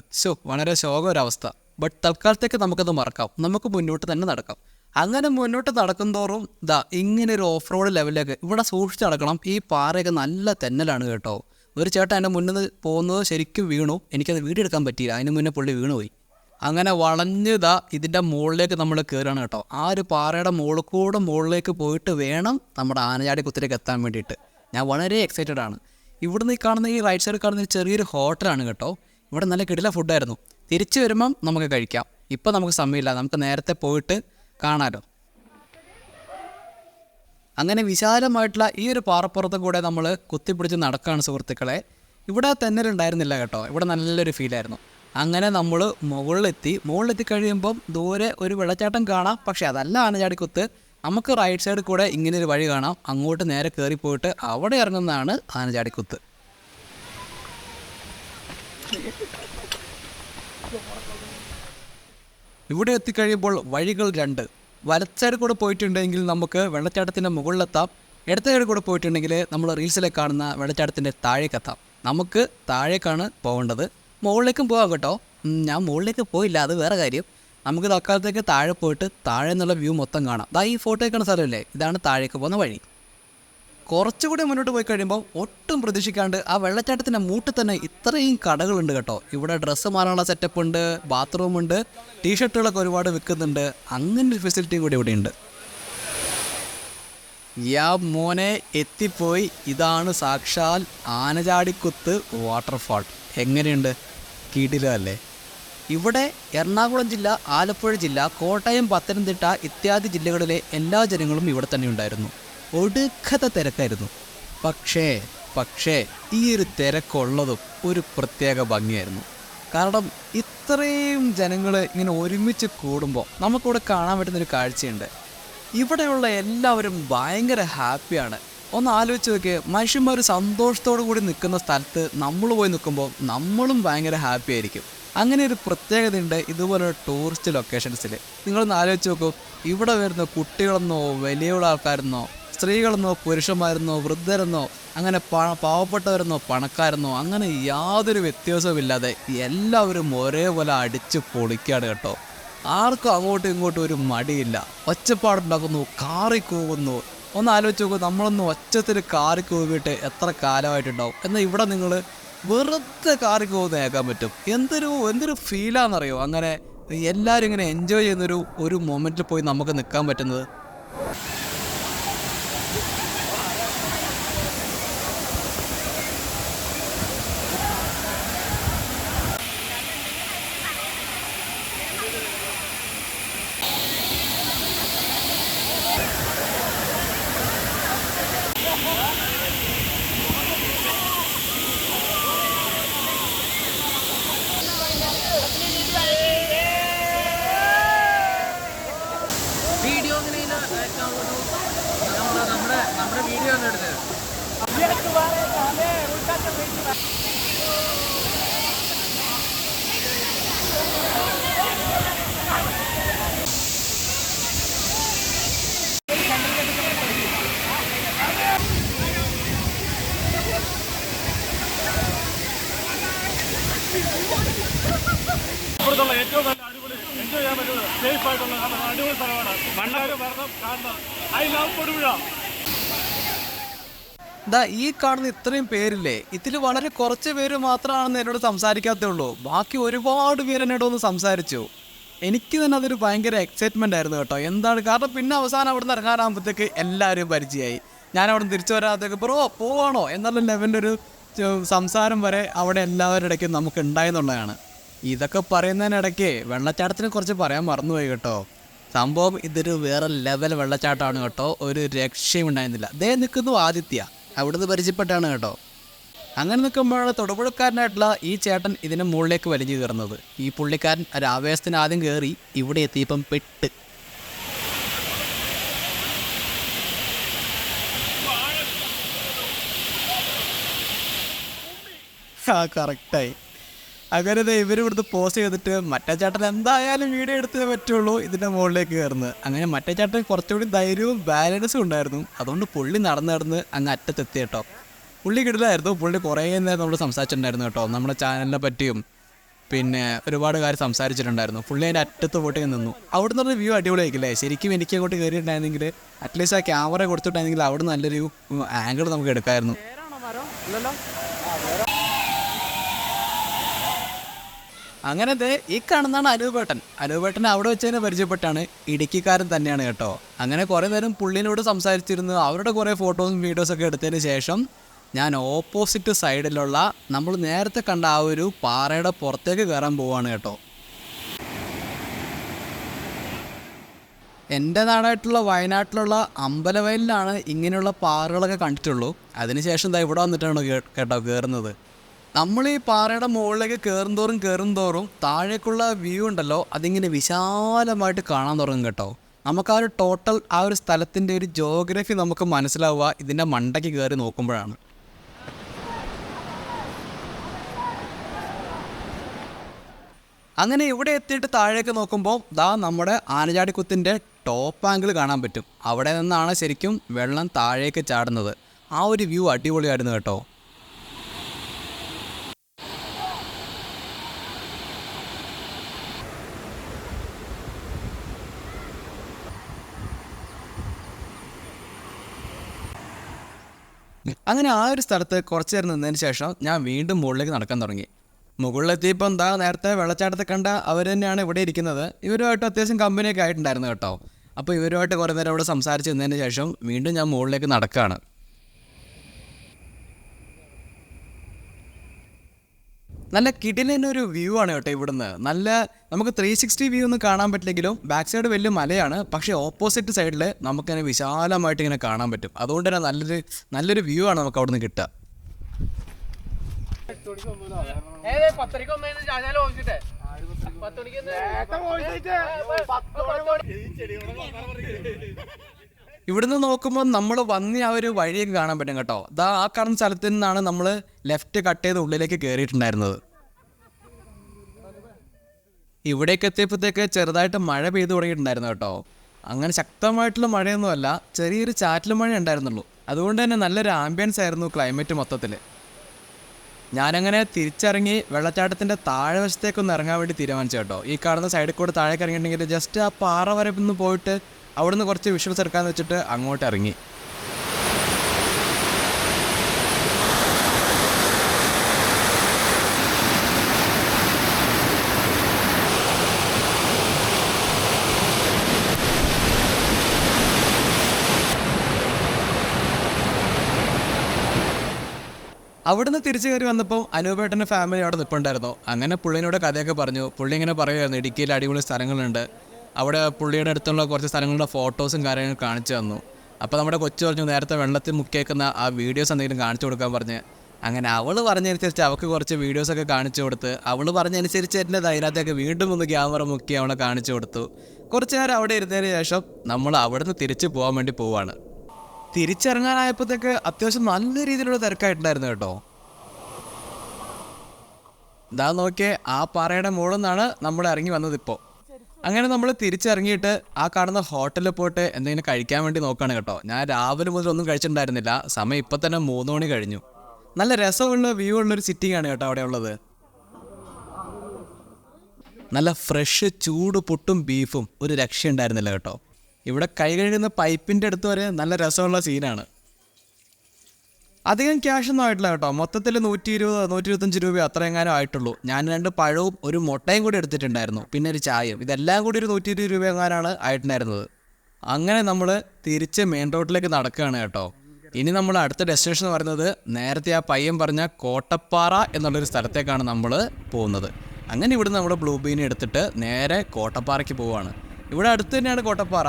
വളരെ ശോകമൊരവസ്ഥ. ബട്ട് തൽക്കാലത്തേക്ക് നമുക്കത് മറക്കാം, നമുക്ക് മുന്നോട്ട് തന്നെ നടക്കാം. അങ്ങനെ മുന്നോട്ട് നടക്കുന്തോറും ഇങ്ങനെ ഒരു ഓഫ് റോഡ് ലെവലിലേക്ക് ഇവിടെ സൂക്ഷിച്ച് നടക്കണം. ഈ പാറയൊക്കെ നല്ല തെന്നലാണ് കേട്ടോ. ഒരു ചേട്ടൻ എൻ്റെ മുന്നിൽ നിന്ന് പോകുന്നത് ശരിക്കും വീണു. എനിക്കത് വീഡിയോ എടുക്കാൻ പറ്റിയില്ല, അതിന് മുന്നേ പുള്ളി വീണുപോയി. അങ്ങനെ വളഞ്ഞ് ഇതിൻ്റെ മുകളിലേക്ക് നമ്മൾ കയറുകയാണ് കേട്ടോ. ആ ഒരു പാറയുടെ മുകളിലേക്ക് പോയിട്ട് വേണം നമ്മുടെ ആനചാടി കുത്തിലേക്ക് എത്താൻ വേണ്ടിയിട്ട്. ഞാൻ വളരെ എക്സൈറ്റഡ് ആണ്. ഇവിടുന്ന് ഈ കാണുന്ന ഈ റൈറ്റ് സൈഡിൽ കാണുന്ന ചെറിയൊരു ഹോട്ടലാണ് കേട്ടോ. ഇവിടെ നല്ല കിടില ഫുഡായിരുന്നു. തിരിച്ചു വരുമ്പം നമുക്ക് കഴിക്കാം. ഇപ്പം നമുക്ക് സമയമില്ല, നമുക്ക് നേരത്തെ പോയിട്ട് കാണാമല്ലോ. അങ്ങനെ വിശാലമായിട്ടുള്ള ഈ ഒരു പാറപ്പുറത്ത് കൂടെ നമ്മൾ കുത്തിപ്പിടിച്ച് നടക്കുകയാണ് സുഹൃത്തുക്കളെ. ഇവിടെ തെന്നലുണ്ടായിരുന്നില്ല കേട്ടോ, ഇവിടെ നല്ലൊരു ഫീലായിരുന്നു. അങ്ങനെ നമ്മൾ മുകളിലെത്തി കഴിയുമ്പം ദൂരെ ഒരു വെള്ളച്ചാട്ടം കാണാം. പക്ഷേ അതല്ല ആനചാടിക്കുത്ത്. നമുക്ക് റൈറ്റ് സൈഡിൽ കൂടെ ഇങ്ങനെ ഒരു വഴി കാണാം. അങ്ങോട്ട് നേരെ കയറിപ്പോയിട്ട് അവിടെ ഇറങ്ങുന്നതാണ് ആനചാടിക്കുത്ത്. ഇവിടെ എത്തിക്കഴിയുമ്പോൾ വഴികൾ രണ്ട്. വലത്ത് സൈഡിൽ കൂടെ പോയിട്ടുണ്ടെങ്കിൽ നമുക്ക് വെള്ളച്ചാട്ടത്തിൻ്റെ മുകളിലെത്താം. ഇടത്ത സൈഡിൽ കൂടെ പോയിട്ടുണ്ടെങ്കിൽ നമ്മൾ റീൽസിലേക്ക് കാണുന്ന വെള്ളച്ചാട്ടത്തിൻ്റെ താഴേക്കെത്താം. നമുക്ക് താഴേക്കാണ് പോകേണ്ടത്. മുകളിലേക്കും പോകാം കേട്ടോ. ഞാൻ മുകളിലേക്ക് പോയില്ല, അത് വേറെ കാര്യം. നമുക്ക് തൽക്കാലത്തേക്ക് താഴെ പോയിട്ട് താഴെ നിന്നുള്ള വ്യൂ മൊത്തം കാണാം. ഈ ഫോട്ടോ കാണുന്ന സ്ഥലമല്ലേ, ഇതാണ് താഴേക്ക് പോകുന്ന വഴി. കുറച്ചുകൂടി മുന്നോട്ട് പോയി കഴിയുമ്പോൾ ഒട്ടും പ്രതീക്ഷിക്കാണ്ട് ആ വെള്ളച്ചാട്ടത്തിൻ്റെ മൂട്ടിൽ തന്നെ ഇത്രയും കടകളുണ്ട് കേട്ടോ. ഇവിടെ ഡ്രസ്സ് മാറാനുള്ള സെറ്റപ്പ് ഉണ്ട്, ബാത്റൂമുണ്ട്, ടീഷർട്ടുകളൊക്കെ ഒരുപാട് വിൽക്കുന്നുണ്ട്. അങ്ങനെ ഒരു ഫെസിലിറ്റിയും കൂടി ഇവിടെയുണ്ട്. മോനെ എത്തിപ്പോയി. ഇതാണ് സാക്ഷാൽ ആനചാടിക്കുത്ത് വാട്ടർഫാൾ. എങ്ങനെയുണ്ട്? കിടിലല്ലേ. ഇവിടെ എറണാകുളം ജില്ല, ആലപ്പുഴ ജില്ല, കോട്ടയം, പത്തനംതിട്ട ഇത്യാദി ജില്ലകളിലെ എല്ലാ ജനങ്ങളും ഇവിടെ തന്നെ ഉണ്ടായിരുന്നു. ഒടുക്കത്തെ തിരക്കായിരുന്നു. പക്ഷേ ഈ ഒരു തിരക്കുള്ളതും ഒരു പ്രത്യേക ഭംഗിയായിരുന്നു. കാരണം ഇത്രയും ജനങ്ങൾ ഇങ്ങനെ ഒരുമിച്ച് കൂടുമ്പോൾ നമുക്കിവിടെ കാണാൻ പറ്റുന്നൊരു കാഴ്ചയുണ്ട്. ഇവിടെയുള്ള എല്ലാവരും ഭയങ്കര ഹാപ്പിയാണ്. ഒന്ന് ആലോചിച്ച് നോക്കിയേ, മനുഷ്യന്മാർ സന്തോഷത്തോടു കൂടി നിൽക്കുന്ന സ്ഥലത്ത് നമ്മൾ പോയി നിൽക്കുമ്പോൾ നമ്മളും ഭയങ്കര ഹാപ്പി ആയിരിക്കും. അങ്ങനെ ഒരു പ്രത്യേകതയുണ്ട് ഇതുപോലുള്ള ടൂറിസ്റ്റ് ലൊക്കേഷൻസിൽ. നിങ്ങളൊന്ന് ആലോചിച്ച് നോക്കൂ, ഇവിടെ വരുന്ന കുട്ടികളെന്നോ വലിയുള്ള ആൾക്കാരെന്നോ സ്ത്രീകളെന്നോ പുരുഷന്മാരെന്നോ വൃദ്ധരെന്നോ അങ്ങനെ പാവപ്പെട്ടവരെന്നോ പണക്കാരെന്നോ അങ്ങനെ യാതൊരു വ്യത്യാസവുമില്ലാതെ എല്ലാവരും ഒരേപോലെ അടിച്ച് പൊളിക്കുകയാണ് കേട്ടോ. ആർക്കും അങ്ങോട്ടും ഇങ്ങോട്ടും ഒരു മടിയില്ല. ഒച്ചപ്പാടുണ്ടാക്കുന്നു, കാറിക്കൂവുന്നു. ഒന്ന് ആലോചിച്ച് നോക്കൂ, നമ്മളൊന്ന് ഒച്ചത്തിൽ കാറിക്കൂവിയിട്ട് എത്ര കാലമായിട്ടുണ്ടാവും. എന്നാൽ ഇവിടെ നിങ്ങൾ വെറുതെ കാറിക്കൂവുന്ന കേൾക്കാൻ പറ്റും. എന്തൊരു ഫീലാണെന്നറിയോ. അങ്ങനെ എല്ലാവരും ഇങ്ങനെ എൻജോയ് ചെയ്യുന്നൊരു മൊമെൻറ്റിൽ പോയി നമുക്ക് നിൽക്കാൻ പറ്റുന്നത്. നമ്മുടെ വീഡിയോ ഒന്ന് എടുത്തത്. ഏറ്റവും നല്ല അടിപൊളി എൻജോയ് ചെയ്യാൻ പറ്റുന്നത് സേഫ് ആയിട്ടുള്ള അടിപൊളി സ്ഥലമാണ്. മണ്ണാര് വരണം, കാണണം. I love Thodupuzha. ഈ കാണുന്ന ഇത്രയും പേരില്ലേ, ഇതിൽ വളരെ കുറച്ച് പേര് മാത്രമാണെന്ന് എന്നോട് സംസാരിക്കാത്തേ ഉള്ളൂ. ബാക്കി ഒരുപാട് പേര് എന്നോട് ഒന്ന് സംസാരിച്ചു. എനിക്ക് തന്നെ അതൊരു ഭയങ്കര എക്സൈറ്റ്മെൻ്റ് ആയിരുന്നു കേട്ടോ. എന്താണ് കാരണം, പിന്നെ അവസാനം അവിടെ നിന്ന് ഇറങ്ങാനാകുമ്പോഴത്തേക്ക് എല്ലാവരും പരിചയമായി. ഞാൻ അവിടെ നിന്ന് തിരിച്ചു വരാത്തേക്ക് ബ്രോ പോവാണോ എന്നുള്ള ലെവലിൻ്റെ ഒരു സംസാരം വരെ അവിടെ എല്ലാവരുടെ ഇടയ്ക്കും നമുക്ക് ഉണ്ടായെന്നുള്ളതാണ്. ഇതൊക്കെ പറയുന്നതിനിടയ്ക്ക് വെള്ളച്ചാട്ടത്തിനെ കുറിച്ച് പറയാൻ മറന്നുപോയി കേട്ടോ. സംഭവം ഇതൊരു വേറെ ലെവൽ വെള്ളച്ചാട്ടമാണ് കേട്ടോ. ഒരു രക്ഷയും ഉണ്ടായിരുന്നില്ല. ദേ നിൽക്കുന്നു ആദിത്യ, അവിടുന്ന് പരിചയപ്പെട്ടാണ് കേട്ടോ. അങ്ങനെ നിൽക്കുമ്പോഴാണ് തൊടുപുഴക്കാരനായിട്ടുള്ള ഈ ചേട്ടൻ ഇതിന് മുകളിലേക്ക് വലിഞ്ഞു കയറുന്നത്. ഈ പുള്ളിക്കാരൻ ഒരാവേശത്തിന് ആദ്യം കയറി, ഇവിടെ എത്തിയപ്പം പെട്ട്. കറക്റ്റായി. അങ്ങനെ ഇവരിവിടുന്ന് പോസ്റ്റ് ചെയ്തിട്ട് മറ്റേ ചേട്ടൻ എന്തായാലും വീഡിയോ എടുത്തേ പറ്റുള്ളൂ ഇതിൻ്റെ മുകളിലേക്ക് കയറുന്നത്. അങ്ങനെ മറ്റേ ചേട്ടൻ കുറച്ചുകൂടി ധൈര്യവും ബാലൻസും ഉണ്ടായിരുന്നു. അതുകൊണ്ട് പുള്ളി നടന്ന് അങ്ങ് അറ്റത്തെത്തി കേട്ടോ. പുള്ളി കിടിലായിരുന്നു. പുള്ളി കുറേ നേരം നമ്മൾ സംസാരിച്ചിട്ടുണ്ടായിരുന്നു കേട്ടോ. നമ്മുടെ ചാനലിനെ പറ്റിയും പിന്നെ ഒരുപാട് കാര്യം സംസാരിച്ചിട്ടുണ്ടായിരുന്നു. പുള്ളി അതിൻ്റെ അറ്റത്ത് പോയിട്ട് നിന്നു. അവിടെ നിന്നൊരു വ്യൂ അടിപൊളിയായിരിക്കില്ലേ? ശരിക്കും എനിക്ക് അങ്ങോട്ട് കയറിയിട്ടുണ്ടായിരുന്നെങ്കിൽ അറ്റ്ലീസ്റ്റ് ആ ക്യാമറ കൊടുത്തിട്ടുണ്ടായിരുന്നെങ്കിൽ അവിടെ നല്ലൊരു ആംഗിൾ നമുക്ക് എടുക്കാമായിരുന്നു. അങ്ങനത്തെ ഈ കാണുന്നതാണ് അനൂപേട്ടൻ. അനൂപേട്ടൻ അവിടെ വെച്ച് തന്നെ പരിചയപ്പെട്ടാണ്. ഇടുക്കിക്കാരൻ തന്നെയാണ് കേട്ടോ. അങ്ങനെ കുറേ നേരം പുള്ളിനോട് സംസാരിച്ചിരുന്നു. അവരുടെ കുറേ ഫോട്ടോസും വീഡിയോസൊക്കെ എടുത്തതിന് ശേഷം ഞാൻ ഓപ്പോസിറ്റ് സൈഡിലുള്ള നമ്മൾ നേരത്തെ കണ്ട ആ ഒരു പാറയുടെ പുറത്തേക്ക് കയറാൻ പോവുകയാണ് കേട്ടോ. എൻ്റെ നാടായിട്ടുള്ള വയനാട്ടിലുള്ള അമ്പലവയലിലാണ് ഇങ്ങനെയുള്ള പാറകളൊക്കെ കണ്ടിട്ടുള്ളൂ. അതിനുശേഷം ഇവിടെ വന്നിട്ടാണ് കേട്ടോ കയറുന്നത്. നമ്മൾ ഈ പാറയുടെ മുകളിലേക്ക് കയറും തോറും താഴേക്കുള്ള വ്യൂ ഉണ്ടല്ലോ അതിങ്ങനെ വിശാലമായിട്ട് കാണാൻ തുടങ്ങും കേട്ടോ. നമുക്ക് ആ ഒരു ടോട്ടൽ ആ ഒരു സ്ഥലത്തിൻ്റെ ഒരു ജോഗ്രഫി നമുക്ക് മനസ്സിലാവുക ഇതിൻ്റെ മണ്ടയ്ക്ക് കയറി നോക്കുമ്പോഴാണ്. അങ്ങനെ ഇവിടെ എത്തിയിട്ട് താഴേക്ക് നോക്കുമ്പോൾ നമ്മുടെ ആനചാടിക്കുത്തിൻ്റെ ടോപ്പ് ആംഗിൾ കാണാൻ പറ്റും. അവിടെ നിന്നാണ് ശരിക്കും വെള്ളം താഴേക്ക് ചാടുന്നത്. ആ ഒരു വ്യൂ അടിപൊളിയായിരുന്നു കേട്ടോ. അങ്ങനെ ആ ഒരു സ്ഥലത്ത് കുറച്ച് നേരം നിന്നതിന് ശേഷം ഞാൻ വീണ്ടും മുകളിലേക്ക് നടക്കാൻ തുടങ്ങി. മുകളിലെത്തിയപ്പോൾ നേരത്തെ വെള്ളച്ചാട്ടത്തെ കണ്ട അവർ തന്നെയാണ് ഇവിടെ ഇരിക്കുന്നത്. ഇവരുമായിട്ട് അത്യാവശ്യം കമ്പനിയൊക്കെ ആയിട്ടുണ്ടായിരുന്നു കേട്ടോ. അപ്പോൾ ഇവരുമായിട്ട് കുറേ നേരം അവിടെ സംസാരിച്ച് നിന്നതിന് ശേഷം വീണ്ടും ഞാൻ മുകളിലേക്ക് നടക്കുകയാണ്. നല്ല കിടിലൊരു വ്യൂ ആണ് കേട്ടോ ഇവിടുന്ന്. നല്ല നമുക്ക് 360 വ്യൂ ഒന്നും കാണാൻ പറ്റില്ലെങ്കിലും ബാക്ക് സൈഡ് വലിയ മലയാണ്. പക്ഷേ ഓപ്പോസിറ്റ് സൈഡിൽ നമുക്കതിനെ വിശാലമായിട്ട് ഇങ്ങനെ കാണാൻ പറ്റും. അതുകൊണ്ട് തന്നെ നല്ലൊരു വ്യൂ ആണ് നമുക്ക് അവിടെ നിന്ന് കിട്ടുക. ഇവിടുന്ന് നോക്കുമ്പോൾ നമ്മൾ വന്ന ആ ഒരു വഴിയൊക്കെ കാണാൻ പറ്റും കേട്ടോ. ആ കാണുന്ന സ്ഥലത്ത് നിന്നാണ് നമ്മൾ ലെഫ്റ്റ് കട്ട് ചെയ്ത് ഉള്ളിലേക്ക് കയറിയിട്ടുണ്ടായിരുന്നത്. ഇവിടേക്ക് എത്തിയപ്പോഴത്തേക്ക് ചെറുതായിട്ട് മഴ പെയ്തു തുടങ്ങിയിട്ടുണ്ടായിരുന്നു കേട്ടോ. അങ്ങനെ ശക്തമായിട്ടുള്ള മഴയൊന്നുമല്ല, ചെറിയൊരു ചാറ്റൽ മഴ ഉണ്ടായിരുന്നുള്ളൂ. അതുകൊണ്ട് തന്നെ നല്ലൊരു ആംബിയൻസ് ആയിരുന്നു ക്ലൈമറ്റ് മൊത്തത്തിൽ. ഞാനങ്ങനെ തിരിച്ചിറങ്ങി വെള്ളച്ചാട്ടത്തിൻ്റെ താഴെ വശത്തേക്കൊന്ന് ഇറങ്ങാൻ വേണ്ടി തീരുമാനിച്ചു കേട്ടോ. ഈ കാണുന്ന സൈഡിൽ കൂടെ താഴേക്ക് ഇറങ്ങിയിട്ടുണ്ടെങ്കിൽ ജസ്റ്റ് ആ പാറ വരെ ഒന്ന് പോയിട്ട് അവിടെ നിന്ന് കുറച്ച് വിഷ്വൽസ് എടുക്കാമെന്ന് വെച്ചിട്ട് അങ്ങോട്ട് ഇറങ്ങി. അവിടുന്ന് തിരിച്ചു കയറി വന്നപ്പോൾ അനൂപേട്ടൻ്റെ ഫാമിലി അവിടെ നിൽപ്പുണ്ടായിരുന്നു. അങ്ങനെ പുള്ളിനോട് കഥയൊക്കെ പറഞ്ഞു. പുള്ളി ഇങ്ങനെ പറയുമായിരുന്നു ഇടുക്കിയിൽ അടിപൊളി സ്ഥലങ്ങളുണ്ട്, അവിടെ പുള്ളിയുടെ അടുത്തുള്ള കുറച്ച് സ്ഥലങ്ങളുടെ ഫോട്ടോസും കാര്യങ്ങളും കാണിച്ചു തന്നു. അപ്പോൾ നമ്മുടെ കൊച്ചു പറഞ്ഞു നേരത്തെ വെള്ളത്തിൽ മുക്കിയേക്കുന്ന ആ വീഡിയോസ് എന്തെങ്കിലും കാണിച്ചു കൊടുക്കാൻ പറഞ്ഞ്. അങ്ങനെ അവൾ പറഞ്ഞതനുസരിച്ച് അവൾക്ക് കുറച്ച് വീഡിയോസൊക്കെ കാണിച്ചു കൊടുത്ത് അവൾ പറഞ്ഞതനുസരിച്ച് എൻ്റെ അതിനകത്തേക്ക് വീണ്ടും ഒന്ന് ക്യാമറ മുക്കി അവളെ കാണിച്ചു കൊടുത്തു. കുറച്ച് നേരം അവിടെ ഇരുന്നതിന് ശേഷം നമ്മൾ അവിടുന്ന് തിരിച്ചു പോകാൻ വേണ്ടി പോവാണ്. തിരിച്ചിറങ്ങാനായപ്പോഴത്തേക്ക് അത്യാവശ്യം നല്ല രീതിയിലുള്ള തിരക്കായിട്ടുണ്ടായിരുന്നു കേട്ടോ. നോക്കിയേ, ആ പാറയുടെ മുകളിൽ നിന്നാണ് നമ്മൾ ഇറങ്ങി വന്നത് ഇപ്പോൾ. അങ്ങനെ നമ്മൾ തിരിച്ചിറങ്ങിയിട്ട് ആ കാണുന്ന ഹോട്ടലിൽ പോയിട്ട് എന്തെങ്കിലും കഴിക്കാൻ വേണ്ടി നോക്കുകയാണ് കേട്ടോ. ഞാൻ രാവിലെ മുതൽ ഒന്നും കഴിച്ചിട്ടുണ്ടായിരുന്നില്ല. സമയം ഇപ്പം തന്നെ 3 മണി കഴിഞ്ഞു. നല്ല രസമുള്ള വ്യൂ ഉള്ളൊരു സിറ്റിംഗ് ആണ് കേട്ടോ അവിടെ ഉള്ളത്. നല്ല ഫ്രഷ് ചൂട് പുട്ടും ബീഫും ഒരു രക്ഷയുണ്ടായിരുന്നില്ല കേട്ടോ. ഇവിടെ കൈ കഴുകുന്ന പൈപ്പിൻ്റെ അടുത്ത് വരെ നല്ല രസമുള്ള സീനാണ്. അധികം ക്യാഷൊന്നും ആയിട്ടില്ല കേട്ടോ. മൊത്തത്തിൽ 120-125 രൂപ അത്ര എങ്ങാനും ആയിട്ടുള്ളൂ. ഞാൻ 2 പഴവും ഒരു മുട്ടയും കൂടി എടുത്തിട്ടുണ്ടായിരുന്നു, പിന്നെ ഒരു ചായയും. ഇതെല്ലാം കൂടി ഒരു 120 രൂപ എങ്ങാനാണ് ആയിട്ടുണ്ടായിരുന്നത്. അങ്ങനെ നമ്മൾ തിരിച്ച് മെയിൻ റോഡിലേക്ക് നടക്കുകയാണ് കേട്ടോ. ഇനി നമ്മൾ അടുത്ത ഡെസ്റ്റിനേഷൻ എന്ന് പറയുന്നത് നേരത്തെ ആ പയ്യൻ പറഞ്ഞ കോട്ടപ്പാറ എന്നുള്ളൊരു സ്ഥലത്തേക്കാണ് നമ്മൾ പോകുന്നത്. അങ്ങനെ ഇവിടുന്ന് നമ്മൾ ബ്ലൂ ബീൻ എടുത്തിട്ട് നേരെ കോട്ടപ്പാറയ്ക്ക് പോവുകയാണ്. ഇവിടെ അടുത്ത് തന്നെയാണ് കോട്ടപ്പാറ.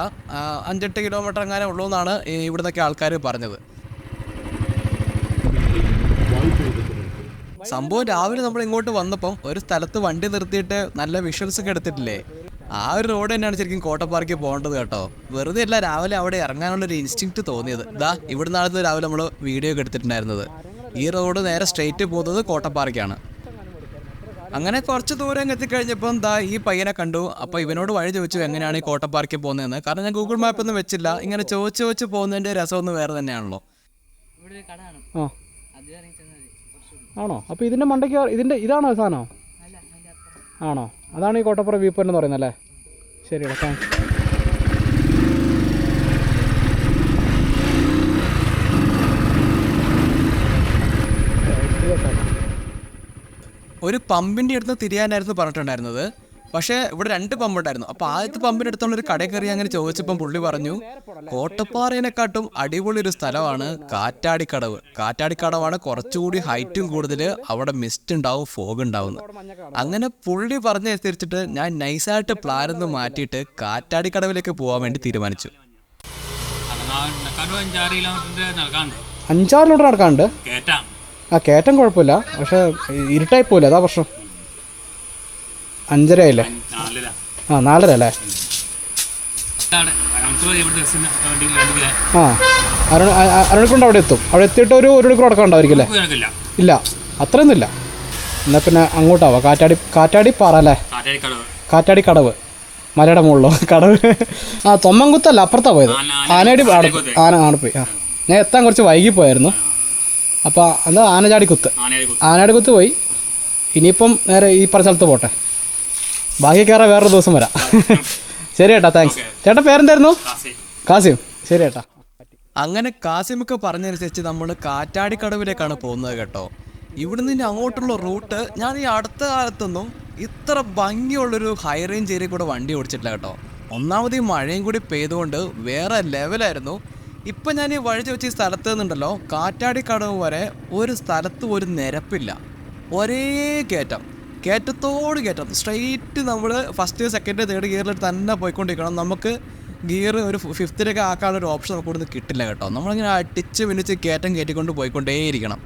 5-8 കിലോമീറ്റർ അങ്ങനെ ഉള്ളൂ എന്നാണ് ഇവിടുന്നൊക്കെ ആൾക്കാർ പറഞ്ഞത്. സംഭവം രാവിലെ നമ്മൾ ഇങ്ങോട്ട് വന്നപ്പം ഒരു സ്ഥലത്ത് വണ്ടി നിർത്തിയിട്ട് നല്ല വിഷ്വൽസ് ഒക്കെ എടുത്തിട്ടില്ലേ, ആ ഒരു റോഡ് തന്നെയാണ് ശരിക്കും കോട്ടപ്പാറയ്ക്ക് പോകേണ്ടത് കേട്ടോ. വെറുതെ അല്ല രാവിലെ അവിടെ ഇറങ്ങാനുള്ളൊരു ഇൻസ്റ്റിങ്ക്റ്റ് തോന്നിയത്. ഇവിടുന്നാണ് രാവിലെ നമ്മൾ വീഡിയോ ഒക്കെ എടുത്തിട്ടുണ്ടായിരുന്നത്. ഈ റോഡ് നേരെ സ്ട്രെയിറ്റ് പോകുന്നത് കോട്ടപ്പാറയ്ക്കാണ്. അങ്ങനെ കുറച്ച് ദൂരം എത്തിക്കഴിഞ്ഞപ്പം ദാ ഈ പയ്യനെ കണ്ടു. അപ്പോൾ ഇവനോട് വഴി ചോദിച്ചു എങ്ങനെയാണ് ഈ കോട്ടപ്പാറയ്ക്ക് പോകുന്നതെന്ന്. കാരണം ഞാൻ ഗൂഗിൾ മാപ്പൊന്നും വെച്ചില്ല. ഇങ്ങനെ ചോദിച്ച് പോകുന്നതിൻ്റെ രസമൊന്നും വേറെ തന്നെയാണല്ലോ. ആ ആണോ? അപ്പോൾ ഇതിൻ്റെ മണ്ടയ്ക്ക് ഇതാണോ സാധനം? ആണോ? അതാണ് ഈ കോട്ടപ്പുറ വ്യൂ പോയിന്റ് എന്ന് പറയുന്നത് അല്ലേ? ശരിയടാ, താങ്ക്സ്. ഒരു പമ്പിൻ്റെ അടുത്ത് തിരിയാനായിരുന്നു പറഞ്ഞിട്ടുണ്ടായിരുന്നത്. പക്ഷേ ഇവിടെ 2 പമ്പ് ഉണ്ടായിരുന്നു. അപ്പോൾ ആദ്യത്തെ പമ്പിൻ്റെ അടുത്തുള്ള ഒരു കടയിൽ കയറി അങ്ങനെ ചോദിച്ചപ്പം പുള്ളി പറഞ്ഞു കോട്ടപ്പാറേനെക്കാട്ടും അടിപൊളി ഒരു സ്ഥലമാണ് കാറ്റാടിക്കടവ്. കാറ്റാടിക്കടവാണ് കുറച്ചുകൂടി ഹൈറ്റും കൂടുതൽ, അവിടെ മിസ്റ്റ് ഉണ്ടാവും, ഫോഗ് ഉണ്ടാവുന്നത്. അങ്ങനെ പുള്ളി പറഞ്ഞനുസരിച്ചിട്ട് ഞാൻ നൈസായിട്ട് പ്ലാനൊന്ന് മാറ്റിയിട്ട് കാറ്റാടിക്കടവിലേക്ക് പോകാൻ വേണ്ടി തീരുമാനിച്ചു. 5-6 കിലോമീറ്റർ നടക്കാനുണ്ട്. ആ കയറ്റം കുഴപ്പമില്ല, പക്ഷേ ഇരുട്ടായി പോയില്ല, അതാ പ്രശ്നം. 5:30 ആയില്ലേ? ആ 4:30 അല്ലേ? ആ അരമണിക്കൂറിൻ്റെ അവിടെ എത്തും. അവിടെ എത്തിയിട്ട് ഒരു മണിക്കൂർ നടക്കാൻ ഉണ്ടായിരിക്കും അല്ലേ? ഇല്ല, അത്രയൊന്നും ഇല്ല. എന്നാൽ പിന്നെ അങ്ങോട്ടാവാം. കാറ്റാടി പാറ അല്ലേ? കാറ്റാടി കടവ്, മലയുടെ മുകളിലോ കടവ്. ആ തൊമ്മൻകുത്തല്ല, അപ്പുറത്താണ് പോയത്. ആന പോയി. ആ ഞാൻ എത്താൻ കുറച്ച് വൈകിപ്പോയായിരുന്നു. അപ്പോൾ എന്താ ആനച്ചാടിക്കുത്ത് പോയി. ഇനിയിപ്പം നേരെ ഈ പറഞ്ഞ സ്ഥലത്ത് പോട്ടെ. ബാക്കി കയറാൻ വേറൊരു ദിവസം വരാം. ശരി ഏട്ടാ, താങ്ക്സ്. ചേട്ടാ പേരെന്തായിരുന്നു? കാസിം. ശരി ഏട്ടാ. അങ്ങനെ കാസിമൊക്കെ പറഞ്ഞനുസരിച്ച് നമ്മൾ കാറ്റാടിക്കടവിലേക്കാണ് പോകുന്നത് കേട്ടോ. ഇവിടുന്ന് ഇനി അങ്ങോട്ടുള്ള റൂട്ട് ഞാൻ ഈ അടുത്ത കാലത്തൊന്നും ഇത്ര ഭംഗിയുള്ളൊരു ഹൈ റേഞ്ച് ഏരിയ കൂടെ വണ്ടി ഓടിച്ചിട്ടില്ല കേട്ടോ. ഒന്നാമത് ഈ മഴയും കൂടി പെയ്തുകൊണ്ട് വേറെ ലെവലായിരുന്നു. ഇപ്പം ഞാൻ ഈ വഴി ചോദിച്ച ഈ സ്ഥലത്ത് നിന്നുണ്ടല്ലോ കാറ്റാടിക്കടവ് വരെ ഒരു സ്ഥലത്ത് ഒരു നിരപ്പില്ല, ഒരേ കയറ്റത്തോട് കയറ്റം. സ്ട്രെയിറ്റ് നമ്മൾ ഫസ്റ്റ്, സെക്കൻഡ്, തേർഡ് ഗിയറിൽ തന്നെ പോയിക്കൊണ്ടിരിക്കണം. നമുക്ക് ഗിയർ ഒരു 5th ആക്കാനുള്ളൊരു ഓപ്ഷൻ നമുക്ക് ഇവിടുന്ന് കിട്ടില്ല കേട്ടോ. നമ്മളിങ്ങനെ അടിച്ച് മിനിച്ച് കയറ്റിക്കൊണ്ട് പോയിക്കൊണ്ടേയിരിക്കണം.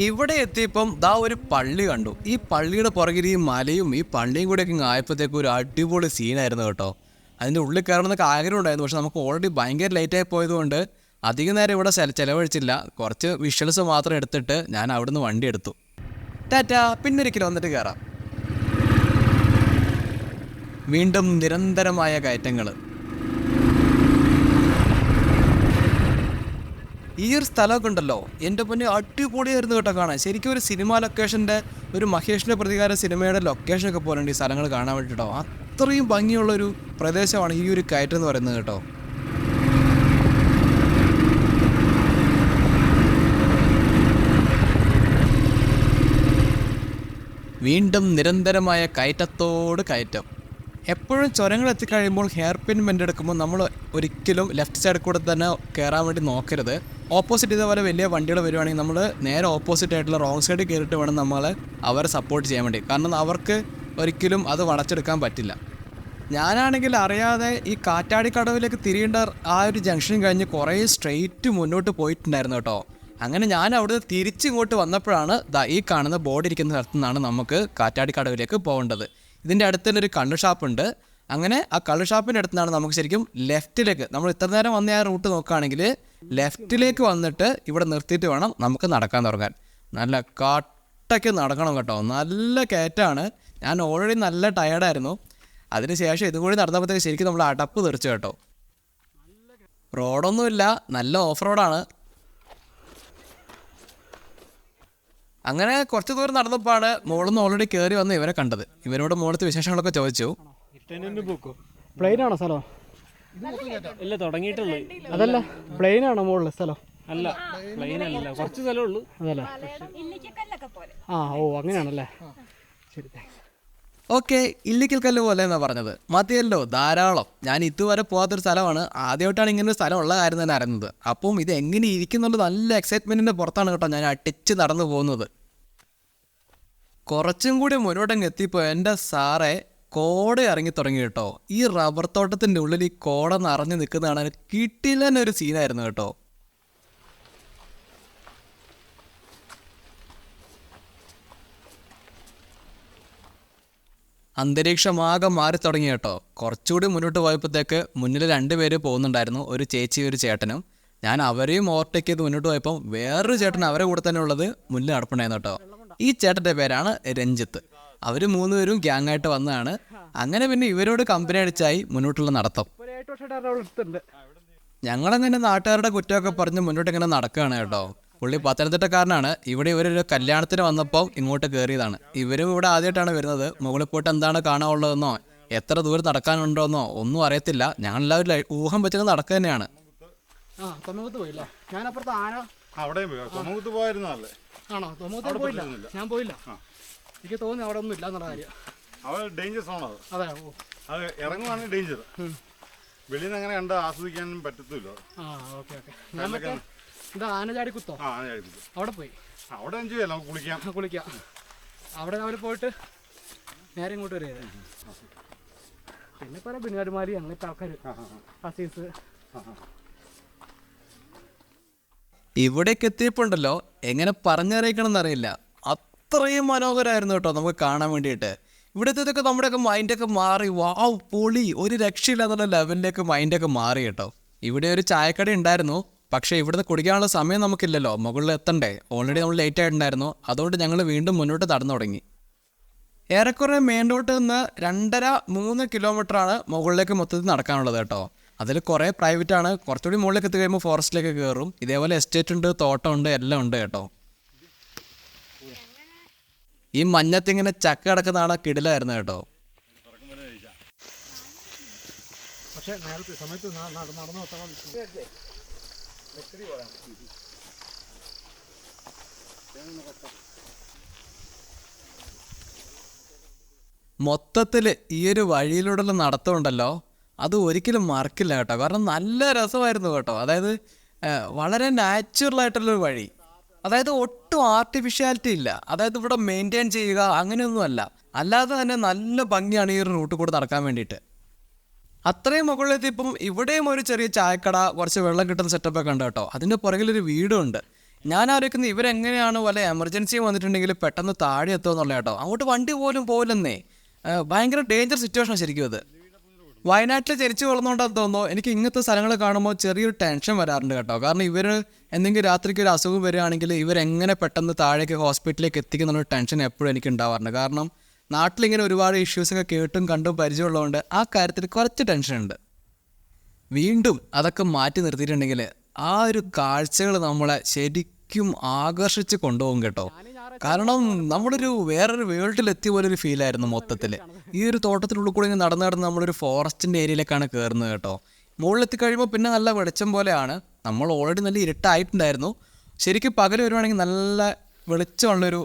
ഇവിടെ എത്തിയപ്പം ദാ ഒരു പള്ളി കണ്ടു. ഈ പള്ളിയുടെ പുറകിൽ ഈ മലയും ഈ പള്ളിയും കൂടെയൊക്കെ ഇങ്ങ് ആയപ്പോഴത്തേക്കും ഒരു അടിപൊളി സീനായിരുന്നു കേട്ടോ. അതിൻ്റെ ഉള്ളിൽ കയറണമെന്നൊക്കെ ആഗ്രഹം ഉണ്ടായിരുന്നു. പക്ഷെ നമുക്ക് ഓൾറെഡി ഭയങ്കര ലേറ്റായി പോയതുകൊണ്ട് അധികം നേരം ഇവിടെ ചിലവഴിച്ചില്ല. കുറച്ച് വിഷ്വൽസ് മാത്രം എടുത്തിട്ട് ഞാൻ അവിടുന്ന് വണ്ടി എടുത്തു. ടാറ്റാ, പിന്നൊരിക്കലും വന്നിട്ട് കയറാം. വീണ്ടും നിരന്തരമായ കയറ്റങ്ങൾ. ഈ ഒരു സ്ഥലമൊക്കെ ഉണ്ടല്ലോ എൻ്റെ പൊന്നെ അടിപൊളിയായിരുന്നു കേട്ടോ കാണാൻ. ശരിക്കും ഒരു സിനിമ ലൊക്കേഷൻ്റെ, ഒരു മഹേഷിൻ്റെ പ്രതികാര സിനിമയുടെ ലൊക്കേഷനൊക്കെ പോലുണ്ട് ഈ സ്ഥലങ്ങൾ കാണാൻ വേണ്ടിയിട്ടോ. അത്രയും ഭംഗിയുള്ളൊരു പ്രദേശമാണ് ഈ ഒരു കയറ്റം എന്ന് പറയുന്നത് കേട്ടോ. വീണ്ടും നിരന്തരമായ കയറ്റത്തോട് കയറ്റം. എപ്പോഴും ചുരങ്ങൾ എത്തിക്കഴിയുമ്പോൾ ഹെയർ പിൻ ബെൻഡ് എടുക്കുമ്പോൾ നമ്മൾ ഒരിക്കലും ലെഫ്റ്റ് സൈഡിൽ കൂടെ തന്നെ കയറാൻ വേണ്ടി നോക്കരുത്. ഓപ്പോസിറ്റ് ഇതേപോലെ വലിയ വണ്ടികൾ വരുവാണെങ്കിൽ നമ്മൾ നേരെ ഓപ്പോസിറ്റ് ആയിട്ടുള്ള റോങ് സൈഡിൽ കയറിയിട്ട് വേണം നമ്മൾ അവരെ സപ്പോർട്ട് ചെയ്യാൻ വേണ്ടി. കാരണം അവർക്ക് ഒരിക്കലും അത് വളച്ചെടുക്കാൻ പറ്റില്ല. ഞാനാണെങ്കിൽ അറിയാതെ ഈ കാറ്റാടിക്കടവിലേക്ക് തിരിയേണ്ട ആ ഒരു ജംഗ്ഷൻ കഴിഞ്ഞ് കുറേ സ്ട്രെയിറ്റ് മുന്നോട്ട് പോയിട്ടുണ്ടായിരുന്നു കേട്ടോ. അങ്ങനെ ഞാൻ അവിടെ തിരിച്ചിങ്ങോട്ട് വന്നപ്പോഴാണ് ഈ കാണുന്ന ബോർഡ് ഇരിക്കുന്ന സ്ഥലത്തു നിന്നാണ് നമുക്ക് കാറ്റാടിക്കടവിലേക്ക് പോകേണ്ടത്. ഇതിൻ്റെ അടുത്ത് തന്നെ ഒരു കള്ള് ഷാപ്പുണ്ട്. അങ്ങനെ ആ കള്ള് ഷാപ്പിൻ്റെ അടുത്ത് നിന്നാണ് നമുക്ക് ശരിക്കും ലെഫ്റ്റിലേക്ക്, നമ്മൾ ഇത്ര നേരം വന്ന ആ റൂട്ട് നോക്കുകയാണെങ്കിൽ ലെഫ്റ്റിലേക്ക് വന്നിട്ട് ഇവിടെ നിർത്തിയിട്ട് വേണം നമുക്ക് നടക്കാൻ തുടങ്ങാൻ. നല്ല കട്ടയ്ക്ക് നടക്കണം കേട്ടോ, നല്ല കയറ്റാണ്. ഞാൻ ഓൾറെഡി നല്ല ടയർഡായിരുന്നു. അതിനുശേഷം ഇതും കൂടി നടന്നപ്പോഴത്തേക്ക് ശരിക്കും നമ്മൾ അടപ്പ് തെറിച്ചു കേട്ടോ. റോഡൊന്നുമില്ല, നല്ല ഓഫ് റോഡാണ്. അങ്ങനെ കുറച്ച് ദൂരം നടന്നപ്പോഴാണ് മുകളിൽ നിന്ന് ഓൾറെഡി കയറി വന്ന് ഇവരെ കണ്ടത്. ഇവരോട് മുകളിലത്തെ വിശേഷങ്ങളൊക്കെ ചോദിച്ചു. പ്ലെയിനാണോ സ്ഥലം? ഇല്ല, തുടങ്ങിയിട്ടുള്ളൂ. അതല്ല, പ്ലെയിനാണോ മുകളിലെ സ്ഥലം? അല്ല, പ്ലെയിൻ അല്ല, കുറച്ച് സ്ഥലമുള്ളൂ. അതല്ലേ? ആ ഓ അങ്ങനെയാണല്ലേ. ശരി, താങ്ക്സ്. ഓക്കെ, ഇല്ലിക്കൽ കല്ല് പോലെ എന്നാണ് പറഞ്ഞത്. മതിയല്ലോ, ധാരാളം. ഞാൻ ഇതുവരെ പോകാത്തൊരു സ്ഥലമാണ്. ആദ്യമായിട്ടാണ് ഇങ്ങനൊരു സ്ഥലം ഉള്ള കാര്യം തന്നെ അറിയുന്നത്. അപ്പം ഇത് എങ്ങനെ ഇരിക്കുന്നുള്ളത് നല്ല എക്സൈറ്റ്മെൻറ്റിൻ്റെ പുറത്താണ് കേട്ടോ ഞാൻ അടിച്ച് നടന്നു പോകുന്നത്. കുറച്ചും കൂടി മുന്നോട്ടങ്ങ് എത്തിയപ്പോൾ എൻ്റെ സാറേ കോട ഇറങ്ങി തുടങ്ങി കേട്ടോ. ഈ റബ്ബർ തോട്ടത്തിൻ്റെ ഉള്ളിൽ ഈ കോട നിറഞ്ഞു നിൽക്കുന്നതാണ് കിട്ടില്ലെന്നൊരു സീനായിരുന്നു കേട്ടോ. അന്തരീക്ഷമാകെ മാറി തുടങ്ങി കേട്ടോ. കുറച്ചുകൂടി മുന്നോട്ട് പോയപ്പോഴത്തേക്ക് മുന്നിൽ 2 പേര് പോകുന്നുണ്ടായിരുന്നു, ഒരു ചേച്ചി ഒരു ചേട്ടനും. ഞാൻ അവരെയും ഓവർടേക്ക് ചെയ്ത് മുന്നോട്ട് പോയപ്പോൾ വേറൊരു ചേട്ടൻ അവരെ കൂടെ തന്നെ ഉള്ളത് മുന്നിൽ നടപ്പുണ്ടായിരുന്നു കേട്ടോ. ഈ ചേട്ടൻ്റെ പേരാണ് രഞ്ജിത്ത്. അവർ 3 പേരും ഗ്യാങ്ങായിട്ട് വന്നതാണ്. അങ്ങനെ പിന്നെ ഇവരോട് കമ്പനി അടിച്ചായി മുന്നോട്ടുള്ള നടത്തം. ഞങ്ങളങ്ങനെ നാട്ടുകാരുടെ കുറ്റമൊക്കെ പറഞ്ഞ് മുന്നോട്ട് ഇങ്ങനെ നടക്കുകയാണ് കേട്ടോ. പുള്ളി പത്തനംതിട്ടക്കാരനാണ്. ഇവിടെ ഇവരൊരു കല്യാണത്തിന് വന്നപ്പോൾ ഇങ്ങോട്ട് കയറിയതാണ്. ഇവരും ഇവിടെ ആദ്യമായിട്ടാണ് വരുന്നത്. മുകളിൽ പോയിട്ട് എന്താണ് കാണാനുള്ളതെന്നോ എത്ര ദൂരം നടക്കാനുണ്ടോന്നോ ഒന്നും അറിയത്തില്ല. ഞങ്ങളെല്ലാവരും ഊഹം വെച്ചത് നടക്കുക തന്നെയാണ്. ഞാൻ പോയില്ല. എനിക്ക് തോന്നി അവിടെ ഒന്നും ഇല്ല കാര്യം. ഡേഞ്ചർ സോണത്. അത് ഇറങ്ങുവാണെങ്കിൽ ഡേഞ്ചർ. വെളിയിൽ നിന്ന് അങ്ങനെ കണ്ട് ആസ്വദിക്കാനും പറ്റത്തില്ല. ആനചാടി കുത്തോ? അവിടെ പോയി അവിടെ എൻജോയ് ചെയ്യാം, നമുക്ക് കുളിക്കാം. അവിടെ നമ്മൾ പോയിട്ട് നേരെ ഇങ്ങോട്ട് വരിക. പിന്നെ പല ബിനാരുമാരി അങ്ങനത്തെ ആൾക്കാർ, അസീസ്. ഇവിടേക്ക് എത്തിയപ്പോണ്ടല്ലോ എങ്ങനെ പറഞ്ഞറിയിക്കണം എന്നറിയില്ല, അത്രയും മനോഹരമായിരുന്നു കേട്ടോ നമുക്ക് കാണാൻ വേണ്ടിയിട്ട്. ഇവിടുത്തേതൊക്കെ നമ്മുടെയൊക്കെ മൈൻഡൊക്കെ മാറി. വാവ് പൊളി, ഒരു രക്ഷയില്ല എന്നുള്ള ലെവലിലേക്ക് മൈൻഡൊക്കെ മാറി കേട്ടോ. ഇവിടെ ഒരു ചായക്കട ഉണ്ടായിരുന്നു, പക്ഷേ ഇവിടുന്ന് കുടിക്കാനുള്ള സമയം നമുക്കില്ലല്ലോ, മുകളിൽ എത്തണ്ടേ. ഓൾറെഡി നമ്മൾ ലേറ്റ് ആയിട്ടുണ്ടായിരുന്നു. അതുകൊണ്ട് ഞങ്ങൾ വീണ്ടും മുന്നോട്ട് നടന്നു തുടങ്ങി. ഏറെക്കുറെ മെയിൻ റോട്ടിൽ നിന്ന് 2.5-3 കിലോമീറ്ററാണ് മുകളിലേക്ക് മൊത്തത്തിൽ നടക്കാനുള്ളത് കേട്ടോ. അതിൽ കുറേ പ്രൈവറ്റാണ്. കുറച്ചുകൂടി മുകളിലേക്ക് എത്തി കഴിയുമ്പോൾ ഫോറസ്റ്റിലേക്ക് കയറും. ഇതേപോലെ എസ്റ്റേറ്റ് ഉണ്ട്, തോട്ടമുണ്ട്, എല്ലാം ഉണ്ട് കേട്ടോ. ഈ മഞ്ഞത്തിങ്ങനെ ചക്ക കിടക്കുന്നതാണ് കിടിലായിരുന്നു കേട്ടോ. പക്ഷേ നേരത്തെ സമയത്ത് നടന്നു മൊത്തത്തിൽ ഈ ഒരു വഴിയിലൂടെയുള്ള നടത്തമുണ്ടല്ലോ, അത് ഒരിക്കലും മറക്കില്ല കേട്ടോ. കാരണം നല്ല രസമായിരുന്നു കേട്ടോ. അതായത് വളരെ നാച്ചുറലായിട്ടുള്ളൊരു വഴി. അതായത് ഒട്ടും ആർട്ടിഫിഷ്യാലിറ്റി ഇല്ല. അതായത് ഇവിടെ മെയിൻറ്റെയിൻ ചെയ്യുക അങ്ങനെയൊന്നുമല്ല. അല്ലാതെ തന്നെ നല്ല ഭംഗിയാണ് ഈ ഒരു റൂട്ട് കൂടെ നടക്കാൻ വേണ്ടിയിട്ട്. അത്രയും മുകളിലെത്തിയപ്പം ഇവിടെയും ഒരു ചെറിയ ചായക്കട, കുറച്ച് വെള്ളം കിട്ടുന്ന സെറ്റപ്പൊക്കെ ഉണ്ട് കേട്ടോ. അതിൻ്റെ പുറകിലൊരു വീടും ഉണ്ട്. ഞാൻ ആലോചിക്കുന്നത് ഇവരെങ്ങനെയാണ് വല്ല എമർജൻസി വന്നിട്ടുണ്ടെങ്കിൽ പെട്ടെന്ന് താഴെ എത്തുമെന്നുള്ള കേട്ടോ. അങ്ങോട്ട് വണ്ടി പോലും പോലെന്നേ. ഭയങ്കര ഡേഞ്ചർ സിറ്റുവേഷനാണ് ശരിക്കും അത്. വയനാട്ടിൽ ജനിച്ചു വളർന്നുകൊണ്ടാന്ന് തോന്നുന്നു എനിക്ക് ഇങ്ങനത്തെ സ്ഥലങ്ങൾ കാണുമ്പോൾ ചെറിയൊരു ടെൻഷൻ വരാറുണ്ട് കേട്ടോ. കാരണം ഇവർ എന്തെങ്കിലും രാത്രിക്ക് ഒരു അസുഖം വരികയാണെങ്കിൽ ഇവരെങ്ങനെ പെട്ടെന്ന് താഴേക്ക് ഹോസ്പിറ്റലിലേക്ക് എത്തിക്കുന്നുള്ള ടെൻഷൻ എപ്പോഴും എനിക്ക് ഉണ്ടാവാറുണ്ട്. കാരണം നാട്ടിലിങ്ങനെ ഒരുപാട് ഇഷ്യൂസൊക്കെ കേട്ടും കണ്ടും പരിചയമുള്ളതുകൊണ്ട് ആ കാര്യത്തിൽ കുറച്ച് ടെൻഷനുണ്ട്. വീണ്ടും അതൊക്കെ മാറ്റി നിർത്തിയിട്ടുണ്ടെങ്കിൽ ആ ഒരു കാഴ്ചകൾ നമ്മളെ ശരിക്കും ആകർഷിച്ച് കൊണ്ടുപോകും കേട്ടോ. കാരണം നമ്മളൊരു വേറൊരു വേൾഡിലെത്തിയ പോലൊരു ഫീലായിരുന്നു മൊത്തത്തിൽ. ഈ ഒരു തോട്ടത്തിനുള്ളിൽ കൂടി നടന്ന് നടന്ന് നമ്മളൊരു ഫോറസ്റ്റിൻ്റെ ഏരിയയിലേക്കാണ് കയറുന്നത് കേട്ടോ. മുകളിലെത്തി കഴിയുമ്പോൾ പിന്നെ നല്ല വെളിച്ചം പോലെയാണ്. നമ്മൾ ഓൾറെഡി നല്ല ഇരുട്ടായിട്ടുണ്ടായിരുന്നു. ശരിക്കും പകൽ വരുവാണെങ്കിൽ നല്ല വെളിച്ചമുള്ളൊരു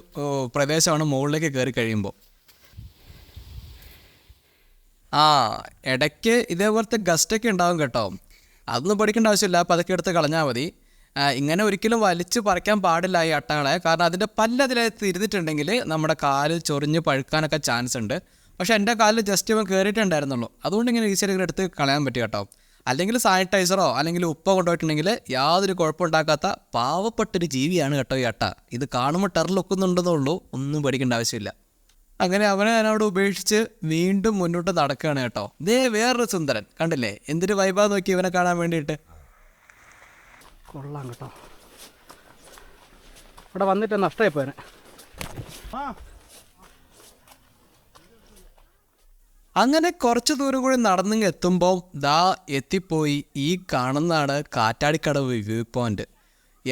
പ്രദേശമാണ് മുകളിലേക്ക് കയറി കഴിയുമ്പോൾ. ഇടയ്ക്ക് ഇതേപോലത്തെ ഗസ്റ്റൊക്കെ ഉണ്ടാവും കേട്ടോ. അതൊന്നും പഠിക്കേണ്ട ആവശ്യമില്ല, പതുക്കെ എടുത്ത് കളഞ്ഞാൽ മതി. ഇങ്ങനെ ഒരിക്കലും വലിച്ച് പറിക്കാൻ പാടില്ല ഈ അട്ടകളെ. കാരണം അതിൻ്റെ പല്ലതിലേക്ക് തിരിഞ്ഞിട്ടുണ്ടെങ്കിൽ നമ്മുടെ കാലിൽ ചൊറിഞ്ഞ് പഴുക്കാനൊക്കെ ചാൻസ് ഉണ്ട്. പക്ഷേ എൻ്റെ കാലിൽ ജസ്റ്റ് ഇവൻ കയറിയിട്ടുണ്ടായിരുന്നുള്ളൂ. അതുകൊണ്ട് ഇങ്ങനെ ഈസിയായിട്ട് ഇങ്ങനെ എടുത്ത് കളയാൻ പറ്റും കേട്ടോ. അല്ലെങ്കിൽ സാനിറ്റൈസറോ അല്ലെങ്കിൽ ഉപ്പോ കൊണ്ടുപോയിട്ടുണ്ടെങ്കിൽ യാതൊരു കുഴപ്പമുണ്ടാക്കാത്ത പാവപ്പെട്ടൊരു ജീവിയാണ് കേട്ടോ ഈ അട്ട. ഇത് കാണുമ്പോൾ ടെറലൊക്കുന്നുണ്ടെന്നുള്ളൂ, ഒന്നും പഠിക്കേണ്ട ആവശ്യമില്ല. അങ്ങനെ അവനെ ഞാനവിടെ ഉപേക്ഷിച്ച് വീണ്ടും മുന്നോട്ട് നടക്കുകയാണ് കേട്ടോ. ഇതേ വേറൊരു സുന്ദരൻ കണ്ടില്ലേ, എന്തൊരു വൈബാ നോക്കി ഇവനെ കാണാൻ വേണ്ടിയിട്ട്. കൊള്ളാം കേട്ടോ. ഇവിടെ വന്നിട്ട് നഷ്ടമായി പോയനെ. അങ്ങനെ കുറച്ച് ദൂരം കൂടി നടന്നിങ്ങ് എത്തുമ്പോൾ ദാ എത്തിപ്പോയി. ഈ കാണുന്നതാണ് കാറ്റാടിക്കടവ് വ്യൂ പോയിന്റ്.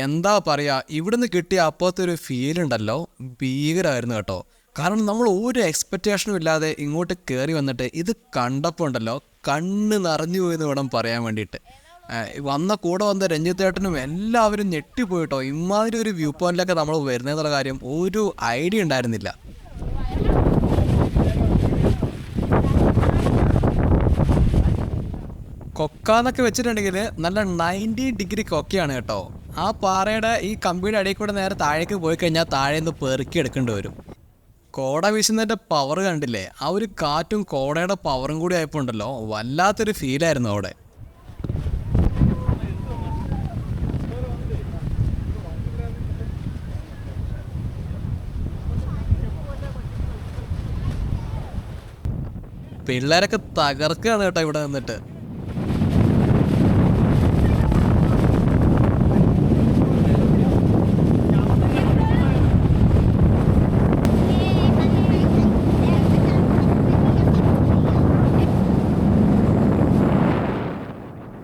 എന്താ പറയുക, ഇവിടുന്ന് കിട്ടിയ അപ്പോഴത്തെ ഒരു ഫീലുണ്ടല്ലോ, ഭീകരമായിരുന്നു കേട്ടോ. കാരണം നമ്മൾ ഒരു എക്സ്പെക്റ്റേഷനും ഇല്ലാതെ ഇങ്ങോട്ട് കയറി വന്നിട്ട് ഇത് കണ്ടപ്പോൾ ഉണ്ടല്ലോ കണ്ണ് നിറഞ്ഞു പോയെന്ന് വേണം പറയാൻ വേണ്ടിയിട്ട്. കൂടെ വന്ന രഞ്ജിത്തേട്ടനും എല്ലാവരും ഞെട്ടിപ്പോയിട്ടോ. ഇമാതിരി ഒരു വ്യൂ പോയിന്റിലൊക്കെ നമ്മൾ വരുന്നതെന്നുള്ള കാര്യം ഒരു ഐഡിയ ഉണ്ടായിരുന്നില്ല. കൊക്കാന്നൊക്കെ വെച്ചിട്ടുണ്ടെങ്കിൽ നല്ല 90 ഡിഗ്രി കൊക്കയാണ് കേട്ടോ. ആ പാറയുടെ ഈ കമ്പിയുടെ അടിയിൽ കൂടെ നേരെ താഴേക്ക് പോയി കഴിഞ്ഞാൽ താഴെ നിന്ന് പെറുക്കി എടുക്കേണ്ടി വരും. കോട വീശുന്നതിൻ്റെ പവർ കണ്ടില്ലേ, ആ ഒരു കാറ്റും കോടയുടെ പവറും കൂടി ആയപ്പോൾ ഉണ്ടല്ലോ വല്ലാത്തൊരു ഫീലായിരുന്നു അവിടെ. പിള്ളേരൊക്കെ തകർക്കുകയാണ് കേട്ടോ ഇവിടെ നിന്നിട്ട്.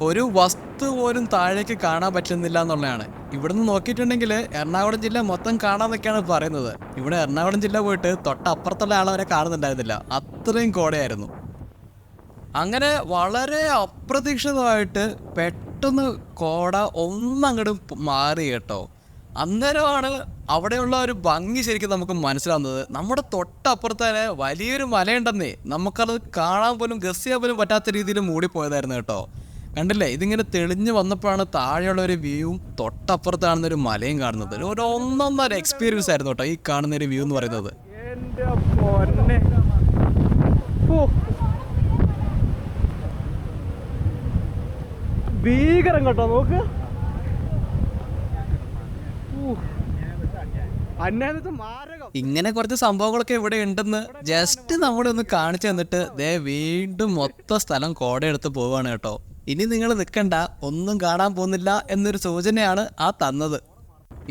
ഒരു വസ്തു പോലും താഴേക്ക് കാണാൻ പറ്റുന്നില്ല എന്നുള്ളതാണ്. ഇവിടുന്ന് നോക്കിയിട്ടുണ്ടെങ്കിൽ എറണാകുളം ജില്ല മൊത്തം കാണാന്നൊക്കെയാണ് പറയുന്നത്. ഇവിടെ എറണാകുളം ജില്ല പോയിട്ട് തൊട്ടപ്പുറത്തുള്ള ആളവരെ കാണുന്നുണ്ടായിരുന്നില്ല, അത്രയും കോടയായിരുന്നു. അങ്ങനെ വളരെ അപ്രതീക്ഷിതമായിട്ട് പെട്ടെന്ന് കോട ഒന്നങ്ങോട്ട് മാറി കേട്ടോ. അന്നേരമാണ് അവിടെയുള്ള ഒരു ഭംഗി ശരിക്കും നമുക്ക് മനസ്സിലാവുന്നത്. നമ്മുടെ തൊട്ടപ്പുറത്ത് തന്നെ വലിയൊരു മലയുണ്ടെന്നേ നമുക്കത് കാണാൻ പോലും ഗസ് ചെയ്യാൻ പോലും പറ്റാത്ത രീതിയിൽ മൂടിപ്പോയതായിരുന്നു കേട്ടോ. കണ്ടില്ലേ, ഇതിങ്ങനെ തെളിഞ്ഞ് വന്നപ്പോഴാണ് താഴെയുള്ള ഒരു വ്യൂവും തൊട്ടപ്പുറത്താണെന്നൊരു മലയും കാണുന്നത്. ഒരു ഒന്നൊന്നര എക്സ്പീരിയൻസ് ആയിരുന്നു കേട്ടോ ഈ കാണുന്ന ഒരു വ്യൂ എന്ന് പറയുന്നത്. ഭീകരം കേട്ടോ, നോക്ക്. ഇങ്ങനെ കുറച്ച് സംഭവങ്ങളൊക്കെ ഇവിടെ ഉണ്ടെന്ന് ജസ്റ്റ് നമ്മളൊന്ന് കാണിച്ചു തന്നിട്ട് ദേ വീണ്ടും മൊത്തം സ്ഥലം കോടയെടുത്ത് പോവാണ് കേട്ടോ. ഇനി നിങ്ങൾ നിൽക്കണ്ട, ഒന്നും കാണാൻ പോകുന്നില്ല എന്നൊരു സൂചനയാണ് ആ തന്നത്.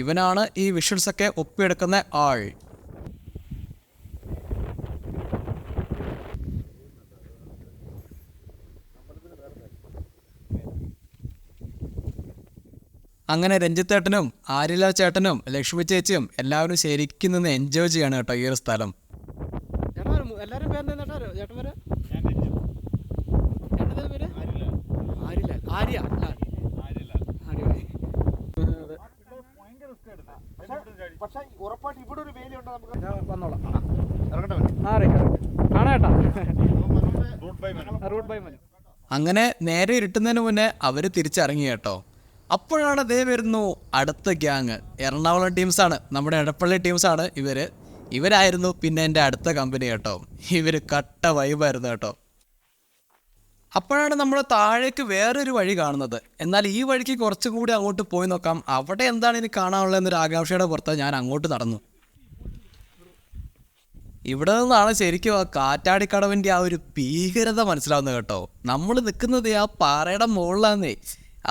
ഇവനാണ് ഈ വിഷ്വൽസൊക്കെ ഒപ്പിയെടുക്കുന്ന ആൾ. അങ്ങനെ രഞ്ജിത്തേട്ടനും ആര്യല ചേട്ടനും ലക്ഷ്മി ചേച്ചിയും എല്ലാവരും ശരിക്കും നിന്ന് എൻജോയ് ചെയ്യാണ് കേട്ടോ ഈ ഒരു സ്ഥലം. അങ്ങനെ നേരെ ഇരുട്ടുന്നതിന് മുന്നേ അവര് തിരിച്ചിറങ്ങി കേട്ടോ. അപ്പോഴാണ് ദേ വരുന്നു അടുത്ത ഗ്യാങ്. എറണാകുളം ടീംസാണ്, നമ്മുടെ എടപ്പള്ളി ടീംസാണ് ഇവരായിരുന്നു പിന്നെ എൻ്റെ അടുത്ത കമ്പനി കേട്ടോ. ഇവര് കട്ട വൈബായിരുന്നു കേട്ടോ. അപ്പോഴാണ് നമ്മൾ താഴേക്ക് വേറൊരു വഴി കാണുന്നത്. എന്നാൽ ഈ വഴിക്ക് കുറച്ചും കൂടി അങ്ങോട്ട് പോയി നോക്കാം, അവിടെ എന്താണ് ഇനി കാണാനുള്ളതെന്നൊരു ആകാംക്ഷയുടെ പുറത്ത് ഞാൻ അങ്ങോട്ട് നടന്നു. ഇവിടെ നിന്നാണ് ശരിക്കും ആ കാറ്റാടിക്കടവിൻ്റെ ആ ഒരു ഭീകരത മനസ്സിലാവുന്നത് കേട്ടോ. നമ്മൾ നിൽക്കുന്നത് ആ പാറയുടെ മുകളിലാന്നേ.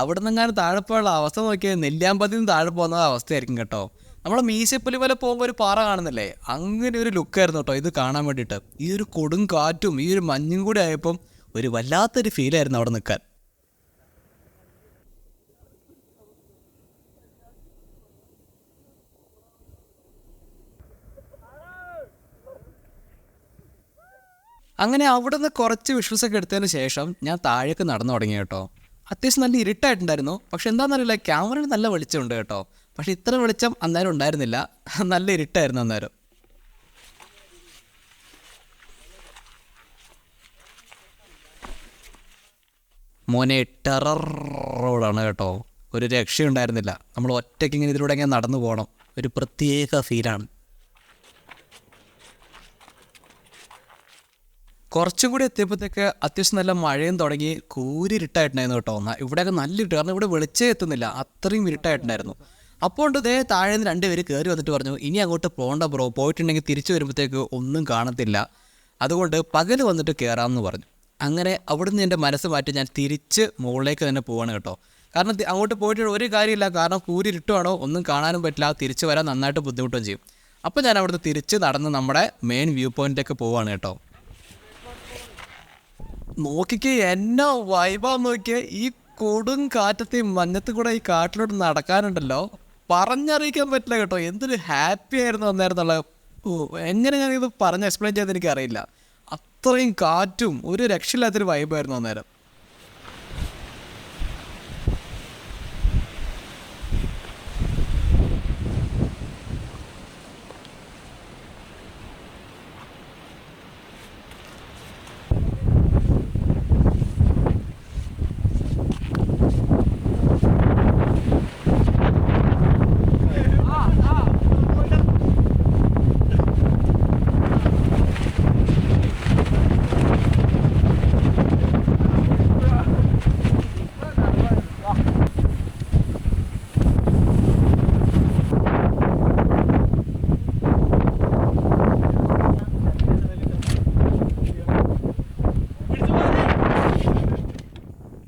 അവിടെ നിന്നെങ്ങാനും താഴെ പോയുള്ള അവസ്ഥ നോക്കിയാൽ നെല്ലിയാമ്പതിൽ നിന്ന് താഴെ പോകുന്ന അവസ്ഥയായിരിക്കും കേട്ടോ. നമ്മളെ മീശപ്പുലി പോലെ പോകുമ്പോൾ ഒരു പാറ കാണുന്നില്ലേ, അങ്ങനെ ഒരു ലുക്കായിരുന്നു കേട്ടോ ഇത് കാണാൻ വേണ്ടിയിട്ട്. ഈ ഒരു കൊടും കാറ്റും ഈ ഒരു മഞ്ഞും കൂടി ആയപ്പം ഒരു വല്ലാത്തൊരു ഫീലായിരുന്നു അവിടെ നിൽക്കാൻ. അങ്ങനെ അവിടെ നിന്ന് കുറച്ച് വിഷ്വൽസൊക്കെ എടുത്തതിന് ശേഷം ഞാൻ താഴേക്ക് നടന്നു തുടങ്ങി കേട്ടോ. അത്യാവശ്യം നല്ല ഇരുട്ടായിട്ടുണ്ടായിരുന്നു, പക്ഷെ എന്താണെന്നറിയില്ല, ക്യാമറയിൽ നല്ല വെളിച്ചമുണ്ട് കേട്ടോ. പക്ഷെ ഇത്ര വെളിച്ചം അന്നേരം ഉണ്ടായിരുന്നില്ല, നല്ല ഇരുട്ടായിരുന്നു അന്നേരം. മോനെ ടെറർ റോഡാണ് കേട്ടോ, ഒരു രക്ഷയുണ്ടായിരുന്നില്ല. നമ്മൾ ഒറ്റയ്ക്ക് ഇങ്ങനെ ഇതിലൂടെ ഇങ്ങനെ നടന്നു പോകണം, ഒരു പ്രത്യേക ഫീലാണ്. കുറച്ചും കൂടി എത്തിയപ്പോഴത്തേക്ക് അത്യാവശ്യം നല്ല മഴയും തുടങ്ങി, കൂരിരുട്ടായിട്ടുണ്ടായിരുന്നു കേട്ടോ. ഇവിടെയൊക്കെ നല്ല ഇരുട്ട്, കാരണം ഇവിടെ വെളിച്ചം എത്തുന്നില്ല, അത്രയും ഇരുട്ടായിട്ടുണ്ടായിരുന്നു. അപ്പോൾ ഉണ്ട് ദേ താഴെ നിന്ന് 2 പേര് കയറി വന്നിട്ട് പറഞ്ഞു, ഇനി അങ്ങോട്ട് പോകണ്ട ബ്രോ, പോയിട്ടുണ്ടെങ്കിൽ തിരിച്ചു വരുമ്പോഴത്തേക്ക് ഒന്നും കാണത്തില്ല, അതുകൊണ്ട് പകൽ വന്നിട്ട് കയറാമെന്ന് പറഞ്ഞു. അങ്ങനെ അവിടുന്ന് എൻ്റെ മനസ്സ് മാറ്റി ഞാൻ തിരിച്ച് മുകളിലേക്ക് തന്നെ പോവാണ് കേട്ടോ. കാരണം അങ്ങോട്ട് പോയിട്ട് ഒരു കാര്യമില്ല, കാരണം കൂരിരുട്ടുവാണോ, ഒന്നും കാണാനും പറ്റില്ല, തിരിച്ച് വരാൻ നന്നായിട്ട് ബുദ്ധിമുട്ടും ചെയ്യും. അപ്പോൾ ഞാൻ അവിടുന്ന് തിരിച്ച് നടന്ന് നമ്മുടെ മെയിൻ വ്യൂ പോയിന്റിലേക്ക് പോവാണ് കേട്ടോ. നോക്കിക്കേ എന്നാ വൈബാന്ന് നോക്കിയേ, ഈ കൊടും കാറ്റത്തെയും മഞ്ഞത്ത് കൂടെ ഈ കാട്ടിലോട്ട് നടക്കാനുണ്ടല്ലോ, പറഞ്ഞറിയിക്കാൻ പറ്റില്ല കേട്ടോ. എന്തൊരു ഹാപ്പി ആയിരുന്നു അന്നേരത്തുള്ള. എങ്ങനെ ഞാനിത് പറഞ്ഞ് എക്സ്പ്ലെയിൻ ചെയ്ത് എനിക്കറിയില്ല, അത്രയും കാറ്റും ഒരു രക്ഷയില്ലാത്തൊരു വൈബായിരുന്നു അന്നേരം.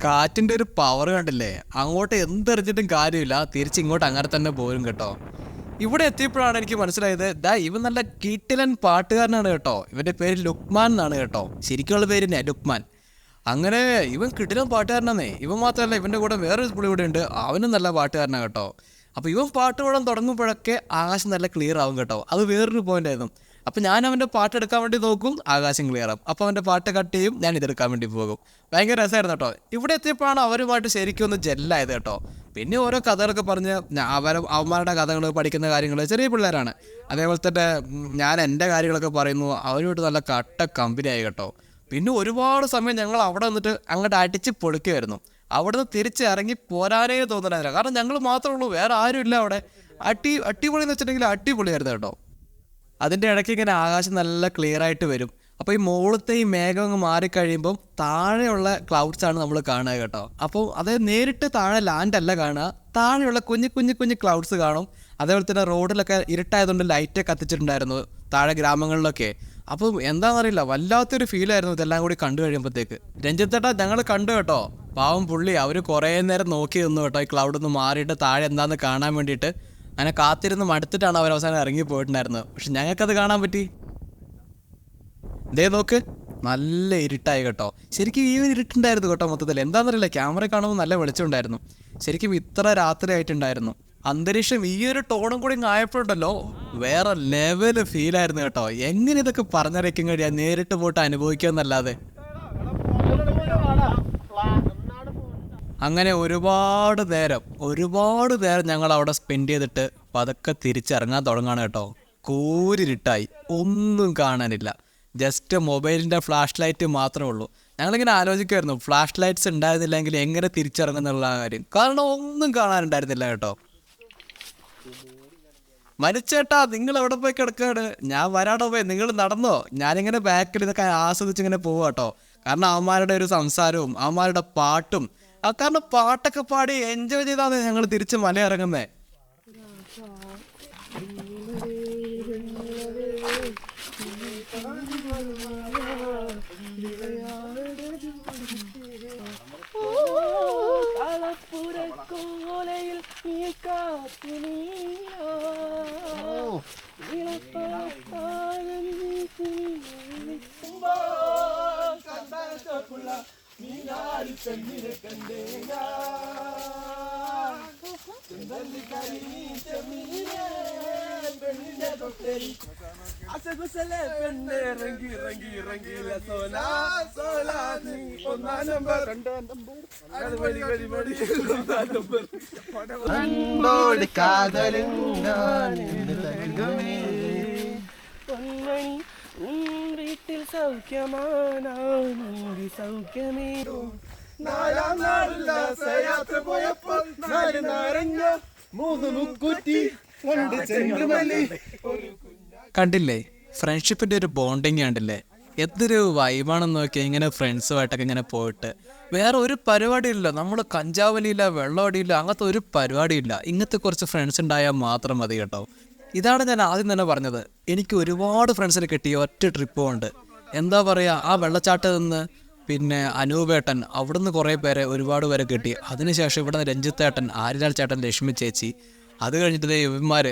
കാറ്റിൻ്റെ ഒരു പവർ കണ്ടില്ലേ, അങ്ങോട്ട് എന്തെറിഞ്ഞിട്ടും കാര്യമില്ല, തിരിച്ചിങ്ങോട്ട് അങ്ങനെ തന്നെ പോരും കേട്ടോ. ഇവിടെ എത്തിയപ്പോഴാണ് എനിക്ക് മനസ്സിലായത്, ഇവൻ നല്ല കിടിലൻ പാട്ടുകാരനാണ് കേട്ടോ. ഇവൻ്റെ പേര് ലുക്മാൻ എന്നാണ് കേട്ടോ, ശരിക്കുള്ള പേര് ലുക്മാൻ. അങ്ങനെ ഇവൻ കിടിലൻ പാട്ടുകാരനാന്നേ. ഇവൻ മാത്രമല്ല, ഇവൻ്റെ കൂടെ വേറൊരു പുള്ളി കൂടെ ഉണ്ട്, അവനും നല്ല പാട്ടുകാരനാണ് കേട്ടോ. അപ്പോൾ ഇവൻ പാട്ട് പാടാൻ തുടങ്ങുമ്പോഴൊക്കെ ആകാശം നല്ല ക്ലിയർ ആവും കേട്ടോ. അത് വേറൊരു പോയിന്റ് ആയിരുന്നു. അപ്പോൾ ഞാൻ അവൻ്റെ പാട്ടെടുക്കാൻ വേണ്ടി നോക്കും, ആകാശം ക്ലിയർ ആവും. അപ്പോൾ അവൻ്റെ പാട്ട് കട്ട് ചെയ്യും, ഞാൻ ഇതെടുക്കാൻ വേണ്ടി പോകും. ഭയങ്കര രസമായിരുന്നു കേട്ടോ. ഇവിടെ എത്തിയപ്പോഴാണ് അവരുമായിട്ട് ശരിക്കും ഒന്ന് ജെല്ലായത് കേട്ടോ. പിന്നെ ഓരോ കഥകളൊക്കെ പറഞ്ഞ് അവന്മാരുടെ കഥകൾ പഠിക്കുന്ന കാര്യങ്ങൾ, ചെറിയ പിള്ളേരാണ്. അതേപോലെ തന്നെ ഞാൻ എൻ്റെ കാര്യങ്ങളൊക്കെ പറയുന്നു, അവരുമായിട്ട് നല്ല കട്ട കമ്പനിയായി കേട്ടോ. പിന്നെ ഒരുപാട് സമയം ഞങ്ങൾ അവിടെ വന്നിട്ട് അങ്ങോട്ട് അടിച്ച് പൊളിക്കുമായിരുന്നു. അവിടെ നിന്ന് തിരിച്ച് ഇറങ്ങി പോരാനേ തോന്നണില്ല, കാരണം ഞങ്ങൾ മാത്രമേ ഉള്ളൂ, വേറെ ആരും ഇല്ല അവിടെ. അടിപൊളി എന്ന് വെച്ചിട്ടുണ്ടെങ്കിൽ അടിപൊളിയായിരുന്നു കേട്ടോ. അതിൻ്റെ ഇടയ്ക്ക് ഇങ്ങനെ ആകാശം നല്ല ക്ലിയർ ആയിട്ട് വരും. അപ്പോൾ ഈ മുകളിലത്തെ ഈ മേഘം അങ്ങ് മാറിക്കഴിയുമ്പം താഴെയുള്ള ക്ലൗഡ്സാണ് നമ്മൾ കാണുക കേട്ടോ. അപ്പോൾ അത് നേരിട്ട് താഴെ ലാൻഡല്ല കാണുക, താഴെയുള്ള കുഞ്ഞു ക്ലൗഡ്സ് കാണും. അതേപോലെ തന്നെ റോഡിലൊക്കെ ഇരുട്ടായതുകൊണ്ട് ലൈറ്റ് കത്തിച്ചിട്ടുണ്ടായിരുന്നു താഴെ ഗ്രാമങ്ങളിലൊക്കെ. അപ്പം എന്താണെന്നറിയില്ല, വല്ലാത്തൊരു ഫീലായിരുന്നു ഇതെല്ലാം കൂടി കണ്ടു കഴിയുമ്പോഴത്തേക്ക്. രഞ്ജിത്തേട്ടാ ഞങ്ങൾ കണ്ടു കേട്ടോ, പാവം പുള്ളി. അവർ കുറേ നേരം നോക്കി നിന്നു കേട്ടോ, ഈ ക്ലൗഡൊന്ന് മാറിയിട്ട് താഴെ എന്താണെന്ന് കാണാൻ വേണ്ടിയിട്ട്. അങ്ങനെ കാത്തിരുന്ന് മടുത്തിട്ടാണ് അവർ അവസാനം ഇറങ്ങി പോയിട്ടുണ്ടായിരുന്നത്. പക്ഷെ ഞങ്ങൾക്കത് കാണാൻ പറ്റി. ദേ നോക്ക്, നല്ല ഇരുട്ടായി കേട്ടോ. ശരിക്കും ഈ ഇരുട്ടുണ്ടായിരുന്നു കേട്ടോ മൊത്തത്തിൽ. എന്താണെന്നറിയില്ല, ക്യാമറ കാണുമ്പോൾ നല്ല വെളിച്ചമുണ്ടായിരുന്നു. ശരിക്കും ഇത്ര രാത്രി ആയിട്ടുണ്ടായിരുന്നു. അന്തരീക്ഷം ഈ ഒരു ടോണും കൂടി ആയപ്പോഴുണ്ടല്ലോ, വേറെ ലെവല് ഫീലായിരുന്നു കേട്ടോ. എങ്ങനെ ഇതൊക്കെ പറഞ്ഞറിയിക്കാൻ കഴിയാ, നേരിട്ട് പോയിട്ട് അനുഭവിക്കാന്നല്ലാതെ. അങ്ങനെ ഒരുപാട് നേരം ഞങ്ങൾ അവിടെ സ്പെൻഡ് ചെയ്തിട്ട് പതുക്കെ തിരിച്ചിറങ്ങാൻ തുടങ്ങാണ് കേട്ടോ. കൂരിരുട്ടായി, ഒന്നും കാണാനില്ല, ജസ്റ്റ് മൊബൈലിൻ്റെ ഫ്ലാഷ് ലൈറ്റ് മാത്രമേ ഉള്ളൂ. ഞങ്ങളിങ്ങനെ ആലോചിക്കുമായിരുന്നു, ഫ്ലാഷ് ലൈറ്റ്സ് ഉണ്ടായിരുന്നില്ലെങ്കിൽ എങ്ങനെ തിരിച്ചിറങ്ങുന്നുള്ള കാര്യം, കാരണം ഒന്നും കാണാനുണ്ടായിരുന്നില്ല കേട്ടോ. മരിച്ചേട്ടാ നിങ്ങൾ എവിടെ പോയി കിടക്കാണ്? ഞാൻ വരാടോ പോയി, നിങ്ങൾ നടന്നോ? ഞാനിങ്ങനെ ബാക്കിൽ ഇതൊക്കെ ആസ്വദിച്ചിങ്ങനെ പോവാ കേട്ടോ. കാരണം അവന്മാരുടെ ഒരു സംസാരവും അവന്മാരുടെ പാട്ടും, കാരണം പാട്ടൊക്കെ പാടി എൻജോയ് ചെയ്താണ് ഞങ്ങൾ തിരിച്ച് മല ഇറങ്ങുന്നേ. വീട്ടിൽ സൗഖ്യമാണോ സൗഖ്യമേ കണ്ടില്ലേ ഫ്രണ്ട്ഷിപ്പിന്റെ ഒരു ബോണ്ടിങ് കണ്ടില്ലേ, എന്തൊരു വൈബാണെന്ന് നോക്കിയാൽ. ഇങ്ങനെ ഫ്രണ്ട്സുമായിട്ടൊക്കെ ഇങ്ങനെ പോയിട്ട് വേറെ ഒരു പരിപാടിയില്ല, നമ്മൾ കഞ്ചാവലിയില്ല, വെള്ളമടിയില്ല, അങ്ങനത്തെ ഒരു പരിപാടിയില്ല. ഇങ്ങനത്തെ കുറച്ച് ഫ്രണ്ട്സ് ഉണ്ടായാൽ മാത്രം മതി കേട്ടോ. ഇതാണ് ഞാൻ ആദ്യം തന്നെ പറഞ്ഞത്, എനിക്ക് ഒരുപാട് ഫ്രണ്ട്സിനെ കിട്ടിയ ഒറ്റ ട്രിപ്പ് കൊണ്ട്. എന്താ പറയുക, ആ വെള്ളച്ചാട്ടത്തിൽ നിന്ന് പിന്നെ അനൂപേട്ടൻ, അവിടുന്ന് കുറേ പേരെ ഒരുപാട് പേരെ കിട്ടി. അതിനുശേഷം ഇവിടെ നിന്ന് രഞ്ജിത്തേട്ടൻ, ആര്യലാൽ ചേട്ടൻ, ലക്ഷ്മി ചേച്ചി, അത് കഴിഞ്ഞിട്ട് ഇവന്മാർ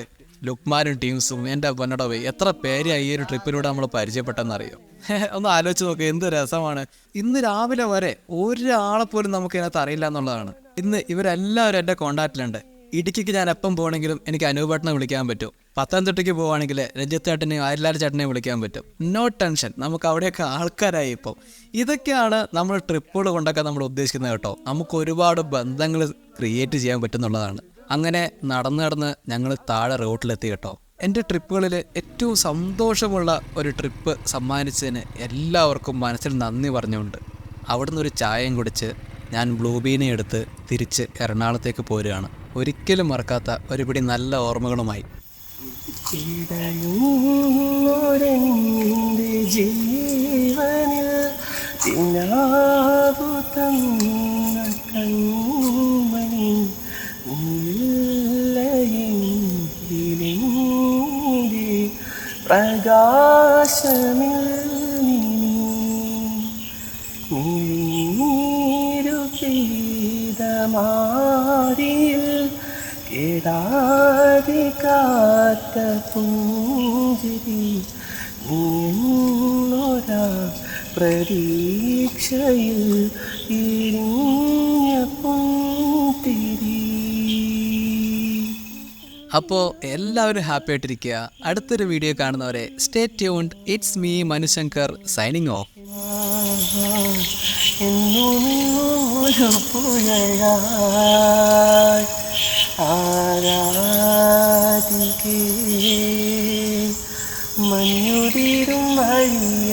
ലുക്മാനും ടീംസും. എൻ്റെ പൊന്നടവേ, എത്ര പേരെയാണ് ഈ ഒരു ട്രിപ്പിലൂടെ നമ്മൾ പരിചയപ്പെട്ടെന്നറിയോ? ഒന്ന് ആലോചിച്ച് നോക്കുക, എന്ത് രസമാണ്. ഇന്ന് രാവിലെ വരെ ഒരാളെപ്പോലും നമുക്ക് ഇതിനകത്ത് അറിയില്ല എന്നുള്ളതാണ്. ഇന്ന് ഇവരെല്ലാവരും എൻ്റെ കോൺടാക്റ്റിലുണ്ട്. ഇടുക്കിക്ക് ഞാൻ എപ്പം പോകണമെങ്കിലും എനിക്ക് അനൂപേട്ടനെ വിളിക്കാൻ പറ്റും. പത്തനംതിട്ടയ്ക്ക് പോവുകയാണെങ്കിൽ രഞ്ജിത്തേട്ടനെയും ആര്യലാൽ ചേട്ടനെയും വിളിക്കാൻ പറ്റും. നോ ടെൻഷൻ, നമുക്ക് അവിടെയൊക്കെ ആൾക്കാരായി ഇപ്പം. ഇതൊക്കെയാണ് നമ്മൾ ട്രിപ്പുകൾ കൊണ്ടൊക്കെ നമ്മൾ ഉദ്ദേശിക്കുന്നത് കേട്ടോ. നമുക്ക് ഒരുപാട് ബന്ധങ്ങൾ ക്രിയേറ്റ് ചെയ്യാൻ പറ്റുന്നുള്ളതാണ്. അങ്ങനെ നടന്ന് ഞങ്ങൾ താഴെ റോട്ടിലെത്തി കേട്ടോ. എൻ്റെ ട്രിപ്പുകളിൽ ഏറ്റവും സന്തോഷമുള്ള ഒരു ട്രിപ്പ് സമ്മാനിച്ചതിന് എല്ലാവർക്കും മനസ്സിൽ നന്ദി പറഞ്ഞുകൊണ്ട് അവിടുന്ന് ഒരു ചായയും കുടിച്ച് ഞാൻ ബ്ലൂബീനെ എടുത്ത് തിരിച്ച് എറണാകുളത്തേക്ക് പോരുകയാണ്. ഒരിക്കലും മറക്കാത്ത ഒരുപിടി നല്ല ഓർമ്മകളുമായി. ജീവനിൽ പ്രകാശമിൽ നീരുപി കെടാതെ കാത്ത പുഞ്ചിരി നീന്നൊരാ പ്രതീക്ഷയിൽ ഇരിഞ്ഞ പുന്തിരി. അപ്പോൾ എല്ലാവരും ഹാപ്പി ആയിട്ടിരിക്കുക. അടുത്തൊരു വീഡിയോ കാണുന്നവരെ stay tuned. It's me Manushankar signing off. എന്നൊരു പുഴയായി ആരാധിക്കേ മഞ്ഞുതിരും വഴിയ